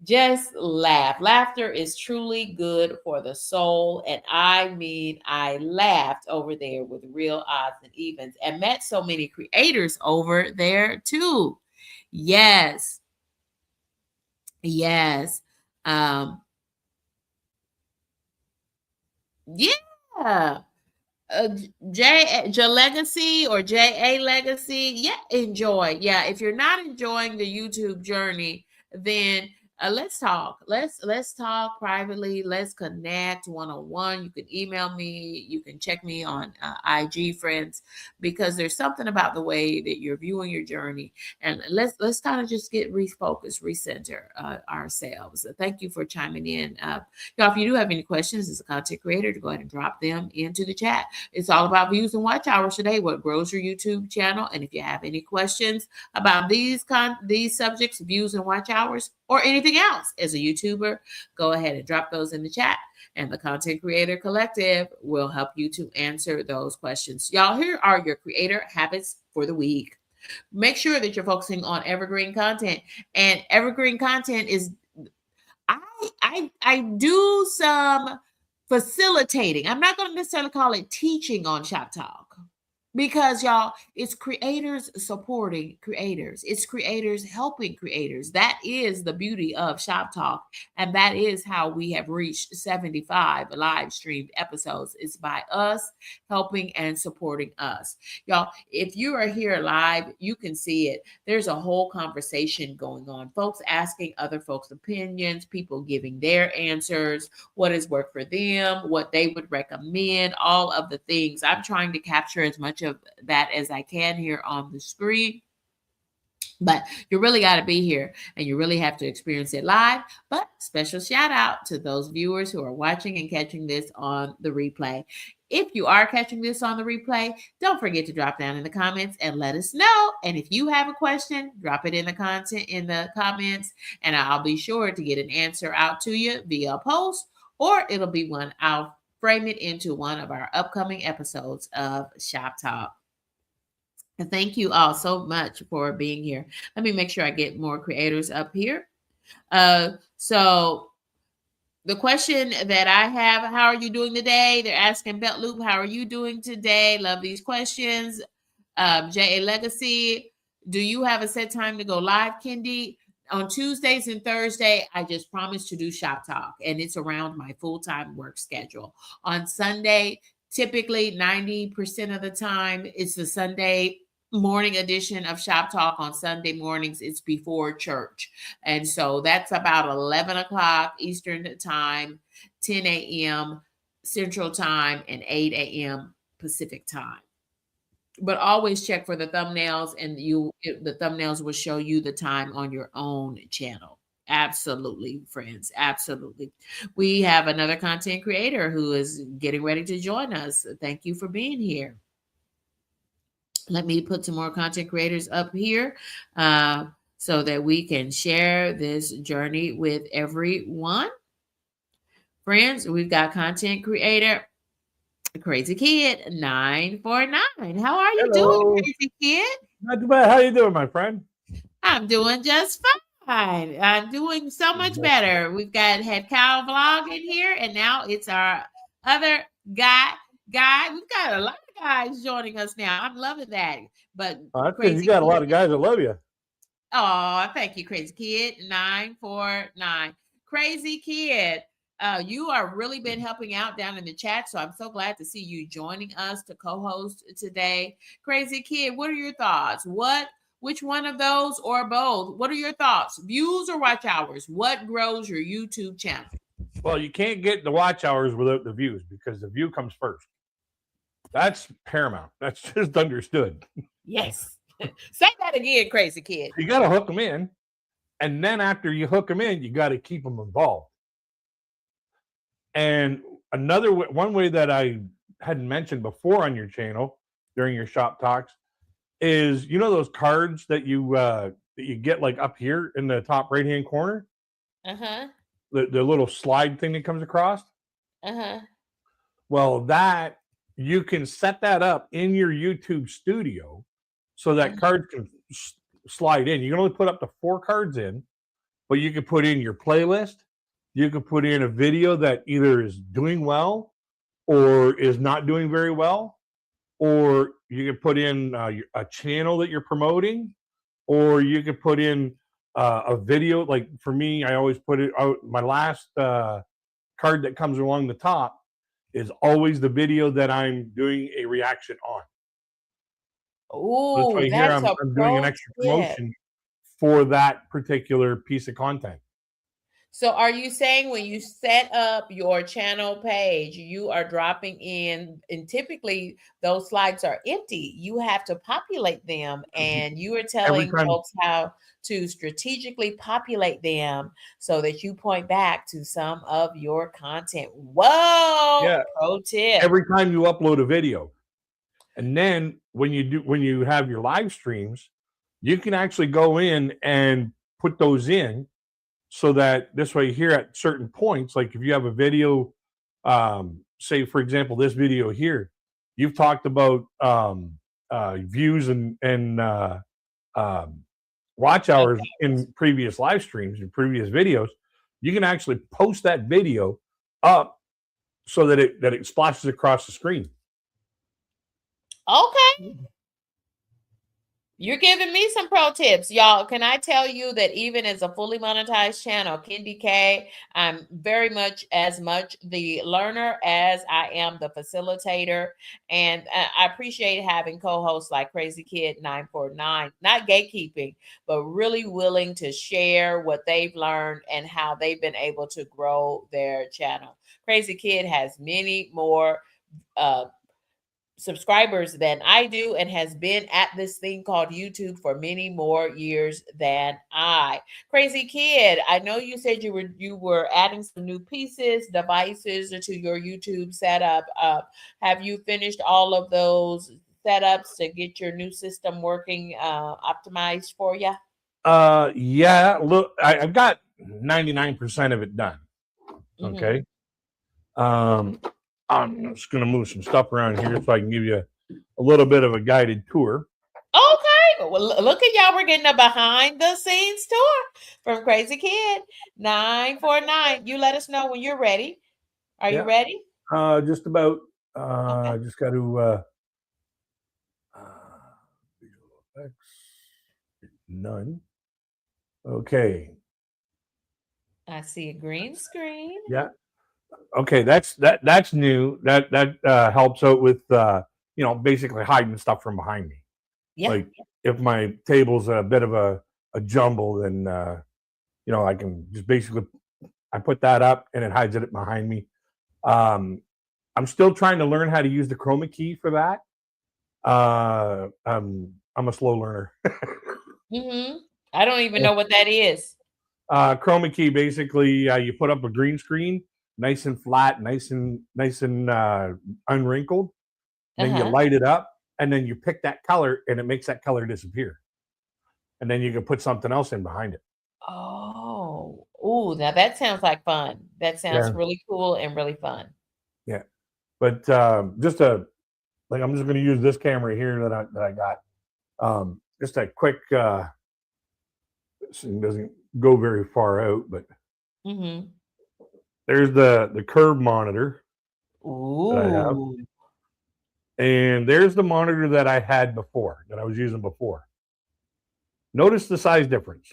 Just laugh. Laughter is truly good for the soul. And I mean, I laughed over there with Real Odds and Evens and met so many creators over there too. Yes. Yes. Um, yeah. J Legacy or JA Legacy. Yeah, enjoy. Yeah, if you're not enjoying the YouTube journey, then let's talk. Let's talk privately. Let's connect one-on-one. You can email me. You can check me on IG, friends, because there's something about the way that you're viewing your journey. And let's kind of just get refocused, recenter ourselves. Thank you for chiming in. Y'all, if you do have any questions as a content creator, to go ahead and drop them into the chat. It's all about views and watch hours today, what grows your YouTube channel. And if you have any questions about these subjects, views and watch hours, or anything else as a YouTuber, go ahead and drop those in the chat. And the Content Creator Collective will help you to answer those questions. Y'all, here are your creator habits for the week. Make sure that you're focusing on evergreen content. And evergreen content is, I do some facilitating. I'm not going to necessarily call it teaching on ShopTalk, because y'all, it's creators supporting creators. It's creators helping creators. That is the beauty of ShopTalk, and that is how we have reached 75 live streamed episodes. It's by us helping and supporting us. Y'all, if you are here live, you can see it. There's a whole conversation going on. Folks asking other folks' opinions, people giving their answers, what has worked for them, what they would recommend, all of the things. I'm trying to capture as much of that as I can here on the screen. But you really got to be here, and you really have to experience it live. But special shout out to those viewers who are watching and catching this on the replay. If you are catching this on the replay, don't forget to drop down in the comments and let us know. And if you have a question, drop it in the comments, and I'll be sure to get an answer out to you via a post, or it'll be one I'll frame it into one of our upcoming episodes of Shop Talk. And thank you all so much for being here. Let me make sure I get more creators up here. So the question that I have, how are you doing today? They're asking Belt Loop, how are you doing today? Love these questions. J.A. Legacy, do you have a set time to go live, Kendi? On Tuesdays and Thursday, I just promised to do Shop Talk, and it's around my full-time work schedule. On Sunday, typically 90% of the time, it's the Sunday morning edition of Shop Talk. On Sunday mornings, it's before church. And so that's about 11 o'clock Eastern time, 10 a.m. Central time, and 8 a.m. Pacific time. But always check for the thumbnails, and the thumbnails will show you the time on your own channel. Absolutely, friends. Absolutely. We have another content creator who is getting ready to join us. Thank you for being here. Let me put some more content creators up here so that we can share this journey with everyone. Friends, we've got content creator Crazy Kid 949. How are you doing, Hello. Crazy Kid? Not too bad. How you doing, my friend? I'm doing just fine. I'm doing so much better. We've had Kyle Vlog in here, and now it's our other guy. We've got a lot of guys joining us now. I'm loving that. But That's because you Crazy got a lot Kid, of guys that love you. oh, thank you, Crazy Kid 949. Crazy Kid, you are really been helping out down in the chat, so I'm so glad to see you joining us to co-host today. Crazy Kid, what are your thoughts? Which one of those or both? What are your thoughts? Views or watch hours? What grows your YouTube channel? Well, you can't get the watch hours without the views because the view comes first. That's paramount. That's just understood. Yes. Say that again, Crazy Kid. You got to hook them in, and then after you hook them in, you got to keep them involved. And one way that I hadn't mentioned before on your channel during your shop talks is those cards that you get like up here in the top right hand corner, Uh-huh. the little slide thing that comes across. Uh-huh. Well, that you can set that up in your YouTube studio so that cards can slide in. You can only put up to 4 cards in, but you can put in your playlist. You can put in a video that either is doing well or is not doing very well, or you can put in a channel that you're promoting, or you can put in a video. Like for me, I always put it out. My last card that comes along the top is always the video that I'm doing a reaction on. That's Oh, why here that's I'm a doing an pro extra tip. promotion for that particular piece of content. So are you saying when you set up your channel page, you are dropping in, and typically those slides are empty. You have to populate them, and you are Every telling time, folks how to strategically populate them so that you point back to some of your content. Whoa, yeah, pro tip. every time you upload a video. And then when you have your live streams, you can actually go in and put those in so that this way here at certain points, like if you have a video, say for example, this video here, you've talked about views and watch hours in previous live streams and previous videos. You can actually post that video up so that it splashes across the screen. Okay. You're giving me some pro tips, y'all. Can I tell you that even as a fully monetized channel, Kendi K, I'm very much the learner as I am the facilitator. And I appreciate having co-hosts like Crazy Kid 949, not gatekeeping, but really willing to share what they've learned and how they've been able to grow their channel. Crazy Kid has many more subscribers than I do and has been at this thing called YouTube for many more years than I. Crazy Kid, I know you said you were adding some new pieces, devices to your YouTube setup. Have you finished all of those setups to get your new system working optimized for you? Yeah, look, I've got 99% of it done. Mm-hmm. Okay. I'm just going to move some stuff around here so I can give you a little bit of a guided tour. Okay. Well, look at y'all. We're getting a behind the scenes tour from Crazy Kid 949. You let us know when you're ready. Are you Yeah. ready? Just about. Okay. Just got to uh, visual effects. None. Okay. I see a green screen. Yeah. Okay. That's new. That helps out with basically hiding stuff from behind me. Yeah. Like if my table's a bit of a jumble, then I can just basically I put that up and it hides it behind me. Um, I'm still trying to learn how to use the chroma key for that. I'm a slow learner. Mm-hmm. I don't even know what that is. Chroma key basically you put up a green screen, nice and flat, nice and unwrinkled. Then you Uh-huh. light it up, and then you pick that color, and it makes that color disappear. And then you can put something else in behind it. Oh, ooh, now that sounds like fun. That sounds Yeah, really cool and really fun. yeah. But just I'm just going to use this camera here that I got. Just a quick. This thing doesn't go very far out, but Mm-hmm. there's the curve monitor that I have, Ooh, and there's the monitor that I had before that I was using before. Notice the size difference.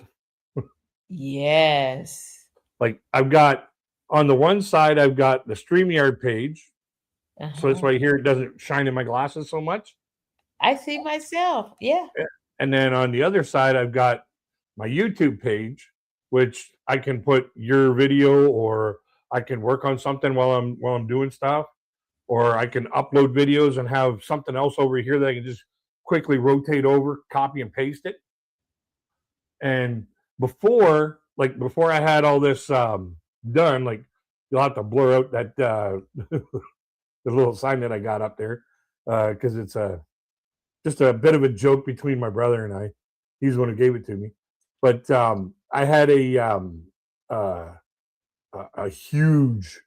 yes. Like I've got on the one side, I've got the StreamYard page, so this Uh-huh. way here it doesn't shine in my glasses so much. I see myself. Yeah. And then on the other side, I've got my YouTube page, which I can put your video, or I can work on something while I'm doing stuff, or I can upload videos and have something else over here that I can just quickly rotate over, copy and paste it. And before I had all this done, like you'll have to blur out that the little sign that I got up there because it's just a bit of a joke between my brother and I. He's the one who gave it to me. But I had uh, a huge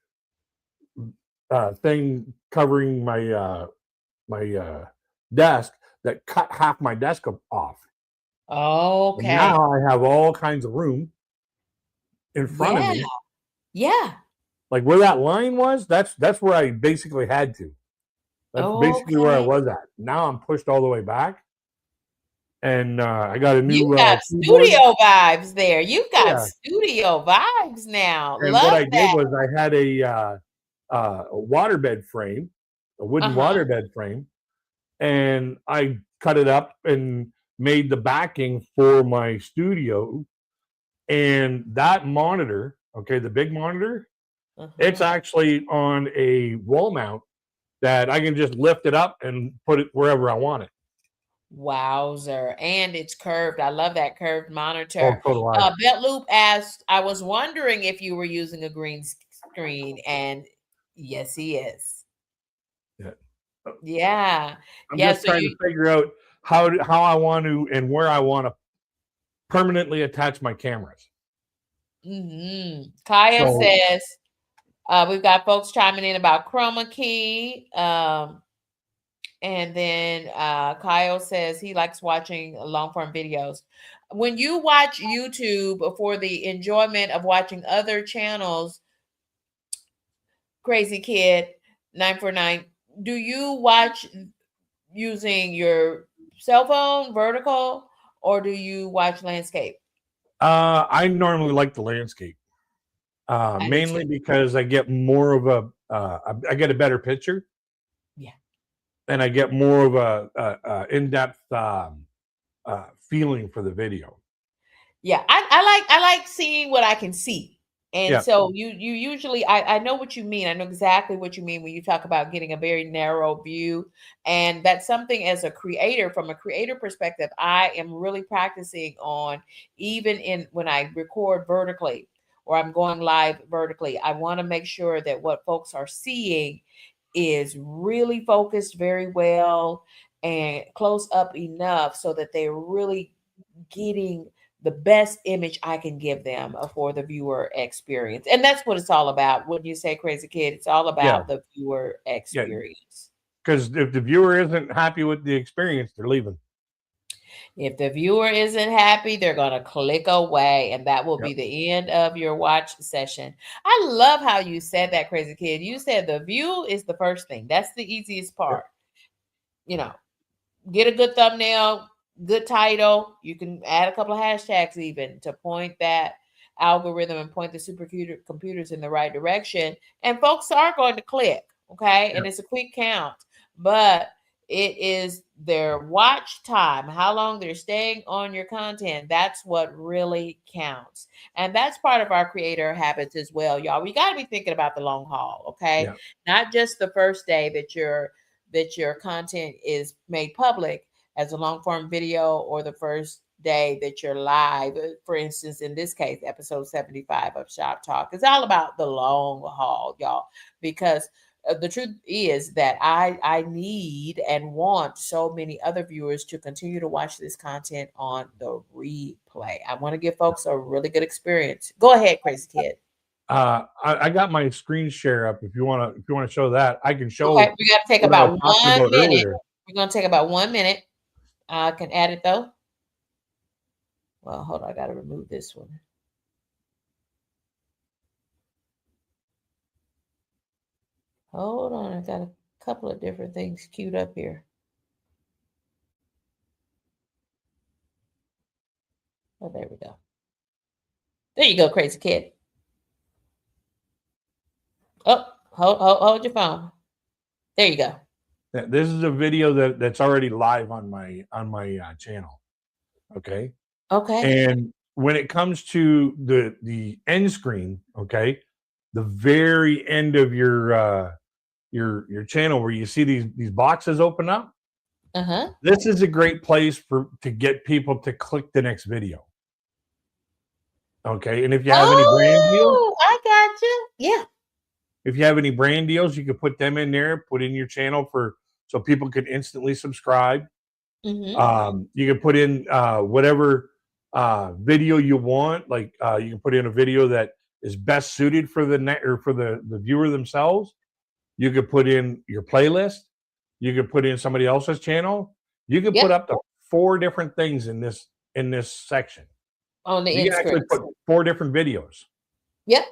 thing covering my desk that cut half my desk off. And Okay. now I have all kinds of room in front of Yeah. me. Yeah. Like where that line was, that's where I basically had to. That's basically where I Okay. was at. Now I'm pushed all the way back, and I got a You new got keyboard. studio vibes there. You've Oh, got yeah. studio vibes now. And what Love I did that. was I had a waterbed frame, a wooden Uh-huh. waterbed frame, and I cut it up and made the backing for my studio. And that monitor, okay, the big monitor, it's Uh-huh. actually on a wall mount that I can just lift it up and put it wherever I want it. Wowzer. And it's curved. I love that curved Oh, monitor. so do I. Loop asked, I was wondering if you were using a green screen, and yes, he is. Yeah. Yeah. I'm Yeah. just So trying to you figure out how I want to and where I want to permanently attach my cameras. Kaya So says, we've got folks chiming in about chroma key. And then Kyle says he likes watching long form videos. When you watch YouTube for the enjoyment of watching other channels, Crazy Kid 949, do you watch using your cell phone vertical, or do you watch landscape? I normally like the landscape, I do mainly too. because I get more of I get a better picture, Yeah. and I get more of a in-depth feeling for the video. Yeah, I like seeing what I can see. And Yeah, so you usually I know what you mean. I know exactly what you mean when you talk about getting a very narrow view. And that's something as a creator, from a creator perspective, I am really practicing on, even in when I record vertically or I'm going live vertically. I want to make sure that what folks are seeing is really focused very well and close up enough so that they're really getting the best image I can give them for the viewer experience. And that's what it's all about. When you say Crazy Kid, it's all yeah, about the viewer yeah. experience. Because if the viewer isn't happy with the experience, they're leaving. If the viewer isn't happy, they're going to click away, and that will Yep. be the end of your watch session. I love how you said that, Crazy Kid. You said the view is the first thing. That's the easiest Yep. part. You know, get a good thumbnail, good title. You can add a couple of hashtags even to point that algorithm and point the computers in the right direction. And folks are going to click, okay? And Yep. it's a quick count, but it is their watch time, how long they're staying on your content. That's what really counts. And that's part of our creator habits as well, y'all. We got to be thinking about the long haul, okay? Yep. Not just the first day that your content is made public as a long form video, or the first day that you're live. For instance, in this case, episode 75 of Shop Talk. It's all about the long haul, y'all, because the truth is that I need and want so many other viewers to continue to watch this content on the replay. I want to give folks a really good experience. Go ahead, Crazy Kid. I got my screen share up. If you want to show that, I can Okay, show we got to take what I was about talking 1 about minute. earlier. We're going to take about 1 minute. I can add it though. Well, hold on. I got to remove this one. Hold on. I got a couple of different things queued up here. Oh, there we go. There you go, Crazy Kid. Oh, hold your phone. There you go. This is a video that's already live on my channel. Okay. Okay. And when it comes to the end screen, okay, the very end of your channel where you see these boxes open up, Uh-huh. this is a great place to get people to click the next video. Okay. And if you have any brand deals, Oh, I got you. Yeah. if you have any brand deals, you can put them in there, put in your channel so people can instantly subscribe. Mm-hmm. You can put in whatever video you want. Like you can put in a video that is best suited for the net or for the viewer themselves. You could put in your playlist. You could put in somebody else's channel. You could put Yep. up to 4 different things in this section. On the You end can actually screens. put 4 different videos. Yep.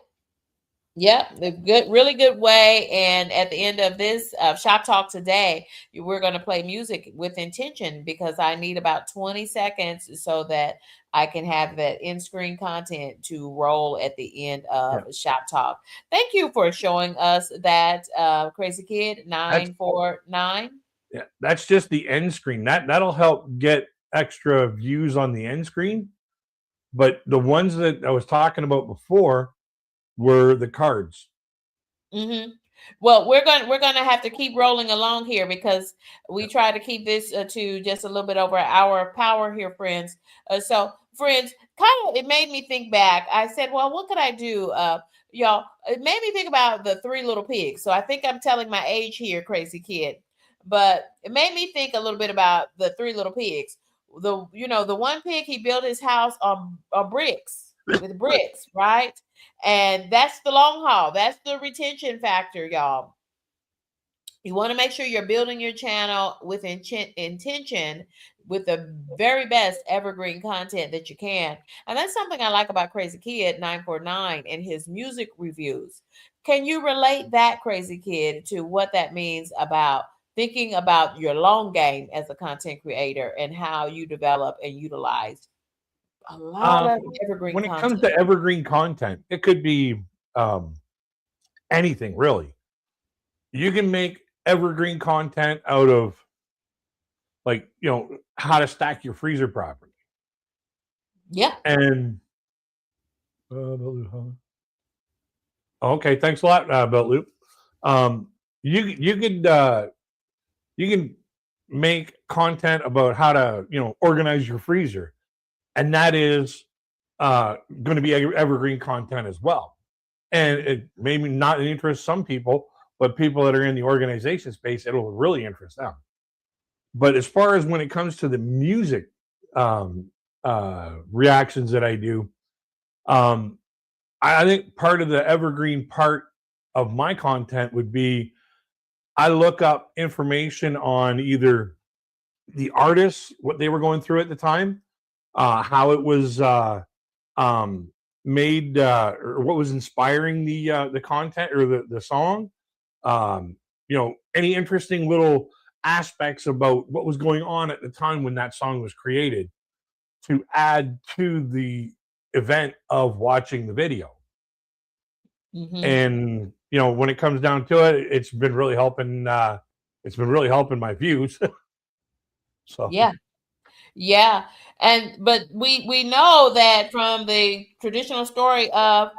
Yep, the good, really good way. And at the end of this Shop Talk today, we're going to play music with intention, because I need about 20 seconds so that I can have that in-screen content to roll at the end Yeah. of Shop Talk. Thank you for showing us that, Crazy Kid That's 949. yeah, that's just the end screen. That'll help get extra views on the end screen. But the ones that I was talking about before were the cards. Mm-hmm. Well, we're gonna have to keep rolling along here, because we try to keep this to just a little bit over an hour of power here, friends. So, friends, kind of, it made me think back. I said, well, what could I do? Y'all, it made me think about the Three Little Pigs. So I think I'm telling my age here, Crazy Kid, but it made me think a little bit about the Three Little Pigs. The one pig, he built his house on bricks, with bricks, right? And that's the long haul. That's the retention factor, y'all. You want to make sure you're building your channel with intention, with the very best evergreen content that you can. And that's something I like about Crazy Kid 949 and his music reviews. Can you relate that, Crazy Kid, to what that means about thinking about your long game as a content creator, and how you develop and utilize a lot Um, of evergreen when it comes content? to evergreen content, it could be anything really. You can make evergreen content out of, like, how to stack your freezer properly. Yeah. And okay, thanks a lot, Belt Loop. You can make content about how to organize your freezer, and that is going to be evergreen content as well. And it maybe not interest some people, but people that are in the organization space, it'll really interest them. But as far as when it comes to the music reactions that I do, I think part of the evergreen part of my content would be, I look up information on either the artists, what they were going through at the time, how it was um, made, or what was inspiring the content or the song. Um, any interesting little aspects about what was going on at the time when that song was created to add to the event of watching the video. Hmm. And when it comes down to it, it's been really helping. It's been really helping my views. So Yeah. Yeah. And but we know that from the traditional story of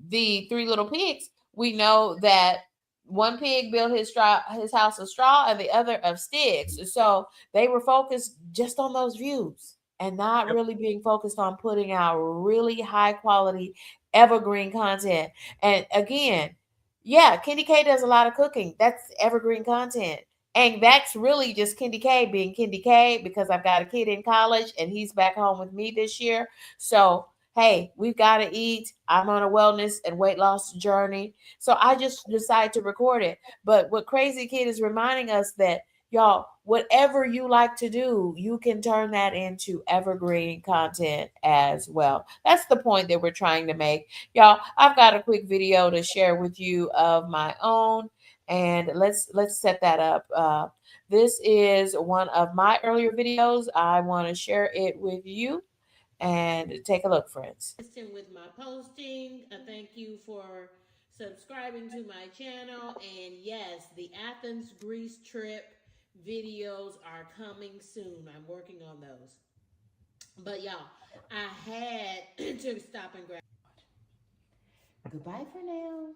the three little pigs, we know that one pig built his house of straw and the other of sticks. So they were focused just on those views and not yep. really being focused on putting out really high quality evergreen content. And again, yeah, Kenny K does a lot of cooking. That's evergreen content. And that's really just Kendi K being Kendi K because I've got a kid in college and he's back home with me this year. So, hey, we've got to eat. I'm on a wellness and weight loss journey. So I just decided to record it. But what Crazy Kid is reminding us that, y'all, whatever you like to do, you can turn that into evergreen content as well. That's the point that we're trying to make. Y'all, I've got a quick video to share with you of my own, and let's set that up. This is one of my earlier videos. I want to share it with you and take a look, friends. With my posting, thank you for subscribing to my channel. And yes, the Athens Greece trip videos are coming soon. I'm working on those. But y'all, I had to stop and grab. Goodbye for now.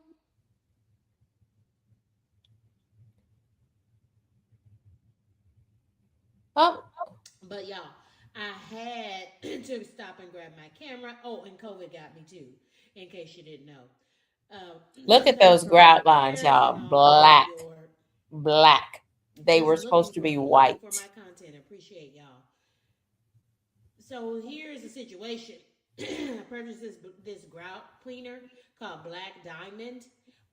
Oh, but y'all, I had to stop and grab my camera. Oh, and COVID got me too, in case you didn't know. Look at Yep. those grout lines, y'all. Black, black. They were supposed to be white. For my content, appreciate y'all. So here's the situation. I purchased this grout cleaner called Black Diamond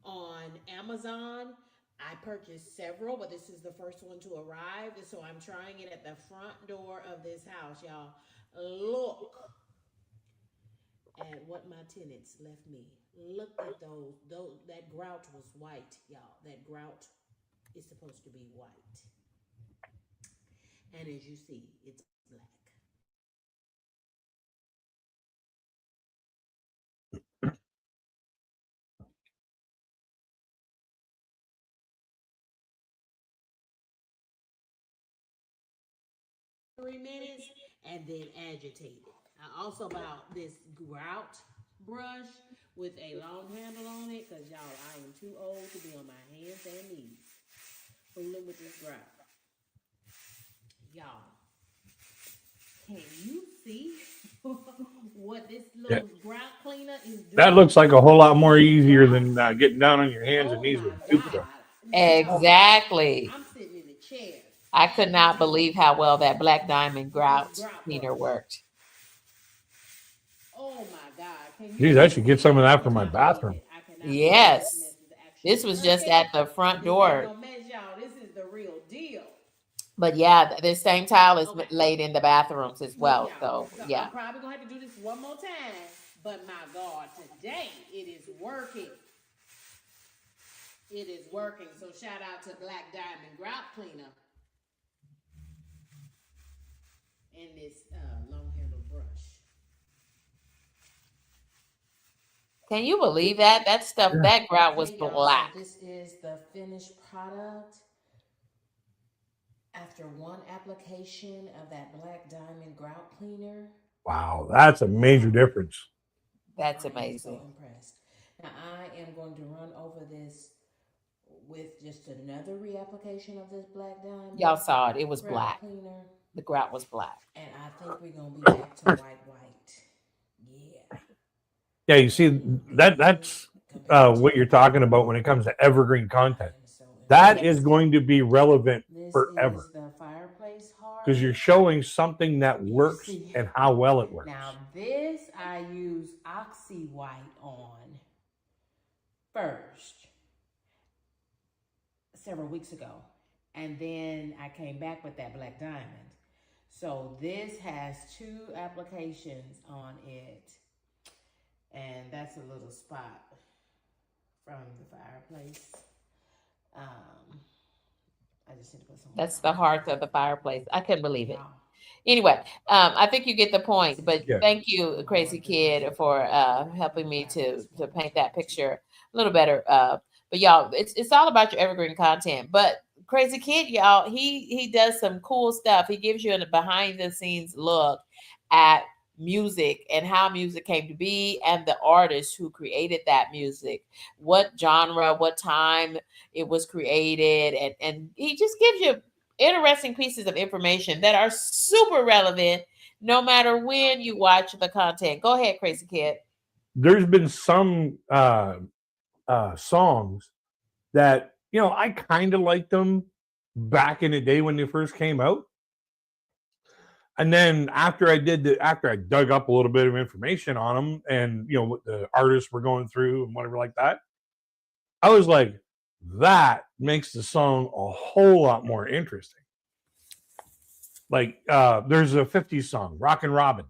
on Amazon. I purchased several, but this is the first one to arrive. So I'm trying it at the front door of this house, y'all. Look at what my tenants left me. Look at those that grout was white, y'all. That grout is supposed to be white. And as you see, it's black. 3 minutes and then agitate it. I also bought this grout brush with a long handle on it because y'all, I am too old to be on my hands and knees fooling with this grout. Y'all, can you see what this Yeah. little grout cleaner is doing? That looks like a whole lot more easier than getting down on your hands and Oh knees my with a toothbrush. God. Exactly. I'm sitting in the chair. I could not believe how well that Black Diamond With this grout grout cleaner brush. worked. Oh my God. Can you Geez, I should get see some of that how for my much I love bathroom. it? I cannot believe this Yes. mess is This actually was just working. at the front This ain't door. no mess, y'all. This is the real deal. But yeah, the same tile is Okay. laid in the bathrooms as Look, well. y'all. So So yeah. I'm probably gonna have to do this one more time. But my God, today it is working. It is working. So shout out to Black Diamond Grout Cleaner and this long handled brush. Can you believe that? That stuff, Yeah. that grout was Okay, y'all. So black. this is the finished product. After one application of that Black Diamond Grout Cleaner, Wow, that's a major difference. That's I am so amazing. impressed. Now I am going to run over this with just another reapplication of this Black Y'all Diamond saw it. It was Grout black. Cleaner, The grout was black. and I think we're gonna be back to white. Yeah, Yeah, you see everything that's compared to what you're talking about when it comes to evergreen I content. am so That is Yes. impressed. going to be relevant This forever is the fireplace because you're heart. showing something that Can you works see? and how well it Now works. this I use Oxy White on first several weeks ago. and then I came back with that black diamond. So this has two applications on it, and that's a little spot from the fireplace. Um, I just need to put some more That's the on heart of the fireplace. I couldn't believe it. it. Y'all, Anyway, I think you get the point. But Yeah. thank you, Crazy Kid, for helping me to paint that picture a little better. But y'all, it's all about your evergreen content. But Crazy Kid, y'all, he does some cool stuff. He gives you a behind the scenes look at music and how music came to be and the artists who created that music, what genre, what time it was created, and he just gives you interesting pieces of information that are super relevant no matter when you watch the content. Go ahead, Crazy Kid. There's been some songs that, you know, I kind of liked them back in the day when they first came out. And then after I dug up a little bit of information on them and, you know, what the artists were going through and whatever like that, I was like, that makes the song a whole lot more interesting. Like, there's a 50s song, Rockin' Robin.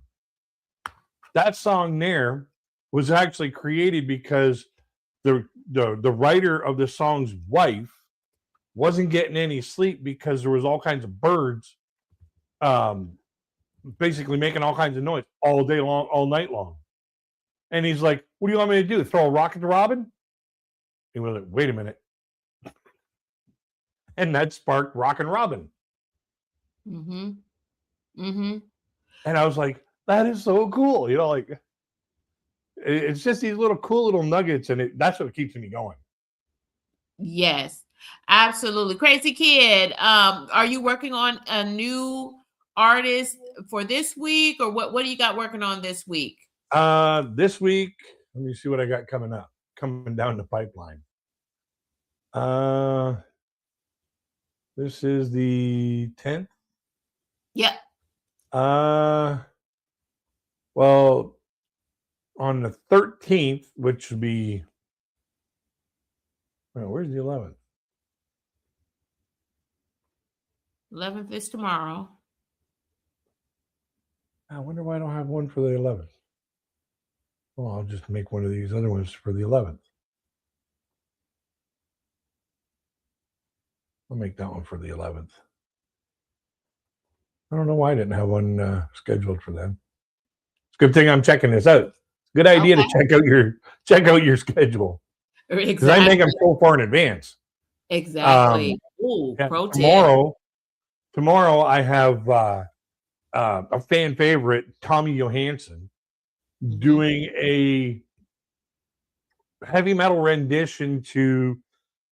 That song there was actually created because the writer of the song's wife wasn't getting any sleep because there was all kinds of birds basically making all kinds of noise all day long, all night long. And he's like, what do you want me to do? Throw a rock at the Robin? He was like, wait a minute. And that sparked Rockin' Robin. Mm-hmm. Mm-hmm. And I was like, that is so cool. You know, like, it's just these little cool little nuggets, and that's what keeps me going. Yes, absolutely. Crazy Kid, are you working on a new artist for this week, or what do you got working on this week? This week, let me see what I got coming down the pipeline. This is the 10th. Yep. Well, on the 13th, which would be, where's the 11th? 11th is tomorrow. I wonder why I don't have one for the 11th. Well, I'll just make one of these other ones for the 11th. I'll make that one for the 11th. I don't know why I didn't have one scheduled for them. It's a good thing I'm checking this out. Good idea to check out your schedule. Because I make them so far in advance. Exactly. Ooh, pro tip. Tomorrow I have a fan favorite, Tommy Johansson, doing a heavy metal rendition to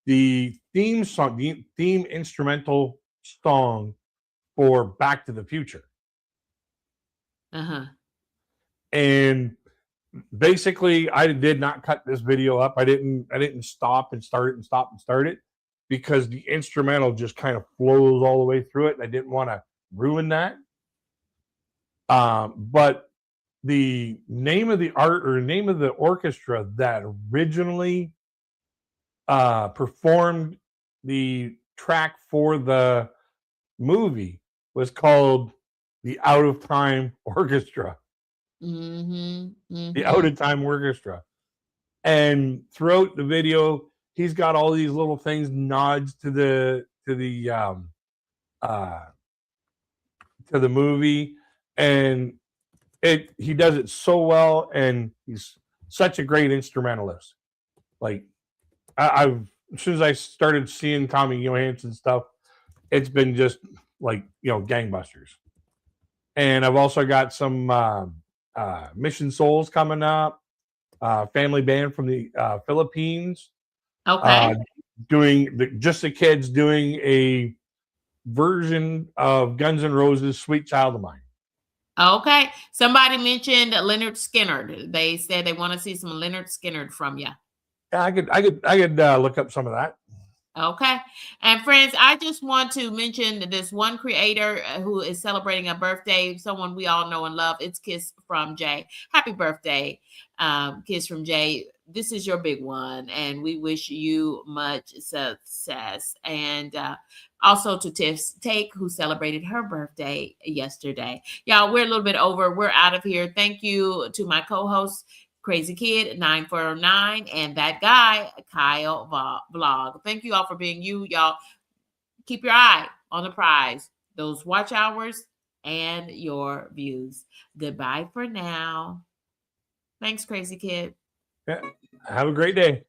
the theme song, the theme instrumental song for Back to the Future. And basically, I did not cut this video up. I didn't stop and start it because the instrumental just kind of flows all the way through it, and I didn't want to ruin that. But the name of the name of the orchestra that originally performed the track for the movie was called the Out of Time Orchestra. The Out of Time Orchestra. And throughout the video, he's got all these little things, nods to the movie, and he does it so well, and he's such a great instrumentalist. Like, I've as soon as I started seeing Tommy Johansson stuff, it's been just like, gangbusters. And I've also got some Mission Souls coming up, family band from the Philippines. Okay. Doing just the kids doing a version of Guns N' Roses' "Sweet Child of Mine." Okay. Somebody mentioned Leonard Skinner. They said they want to see some Leonard Skinner from you. Yeah, I could look up some of that. Okay. And friends, I just want to mention this one creator who is celebrating a birthday, someone we all know and love. It's Kiss from Jay. Happy birthday, Kiss from Jay. this is your big one, and we wish you much success. And also to Tiff's Take, who celebrated her birthday yesterday. Y'all, we're a little bit over. We're out of here. Thank you to my co-host, Crazy Kid 949, and that guy, Kyle Vlog. Thank you all for being you. Y'all, keep your eye on the prize, those watch hours and your views. Goodbye for now. Thanks, Crazy Kid. Yeah. Have a great day.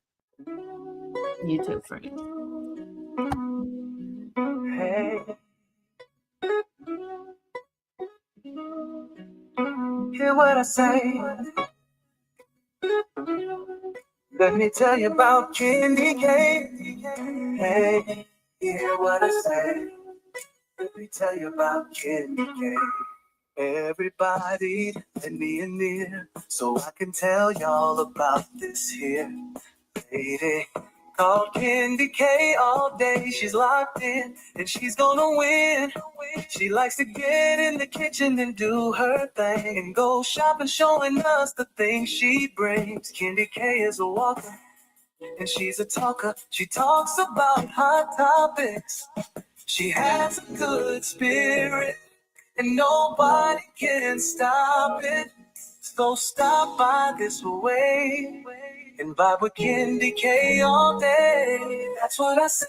You too, friend. Hey, hear what I say. Let me tell you about Candy Cane. Hey, hear what I say. Let me tell you about Candy Cane. Everybody, lend me an ear so I can tell y'all about this here lady called Candy K. All day she's locked in and she's gonna win. She likes to get in the kitchen and do her thing and go shopping, showing us the things she brings. Candy K is a walker and she's a talker. She talks about hot topics. She has a good spirit and nobody can stop it. So stop by this way and vibe with Candy K all day. That's what I said.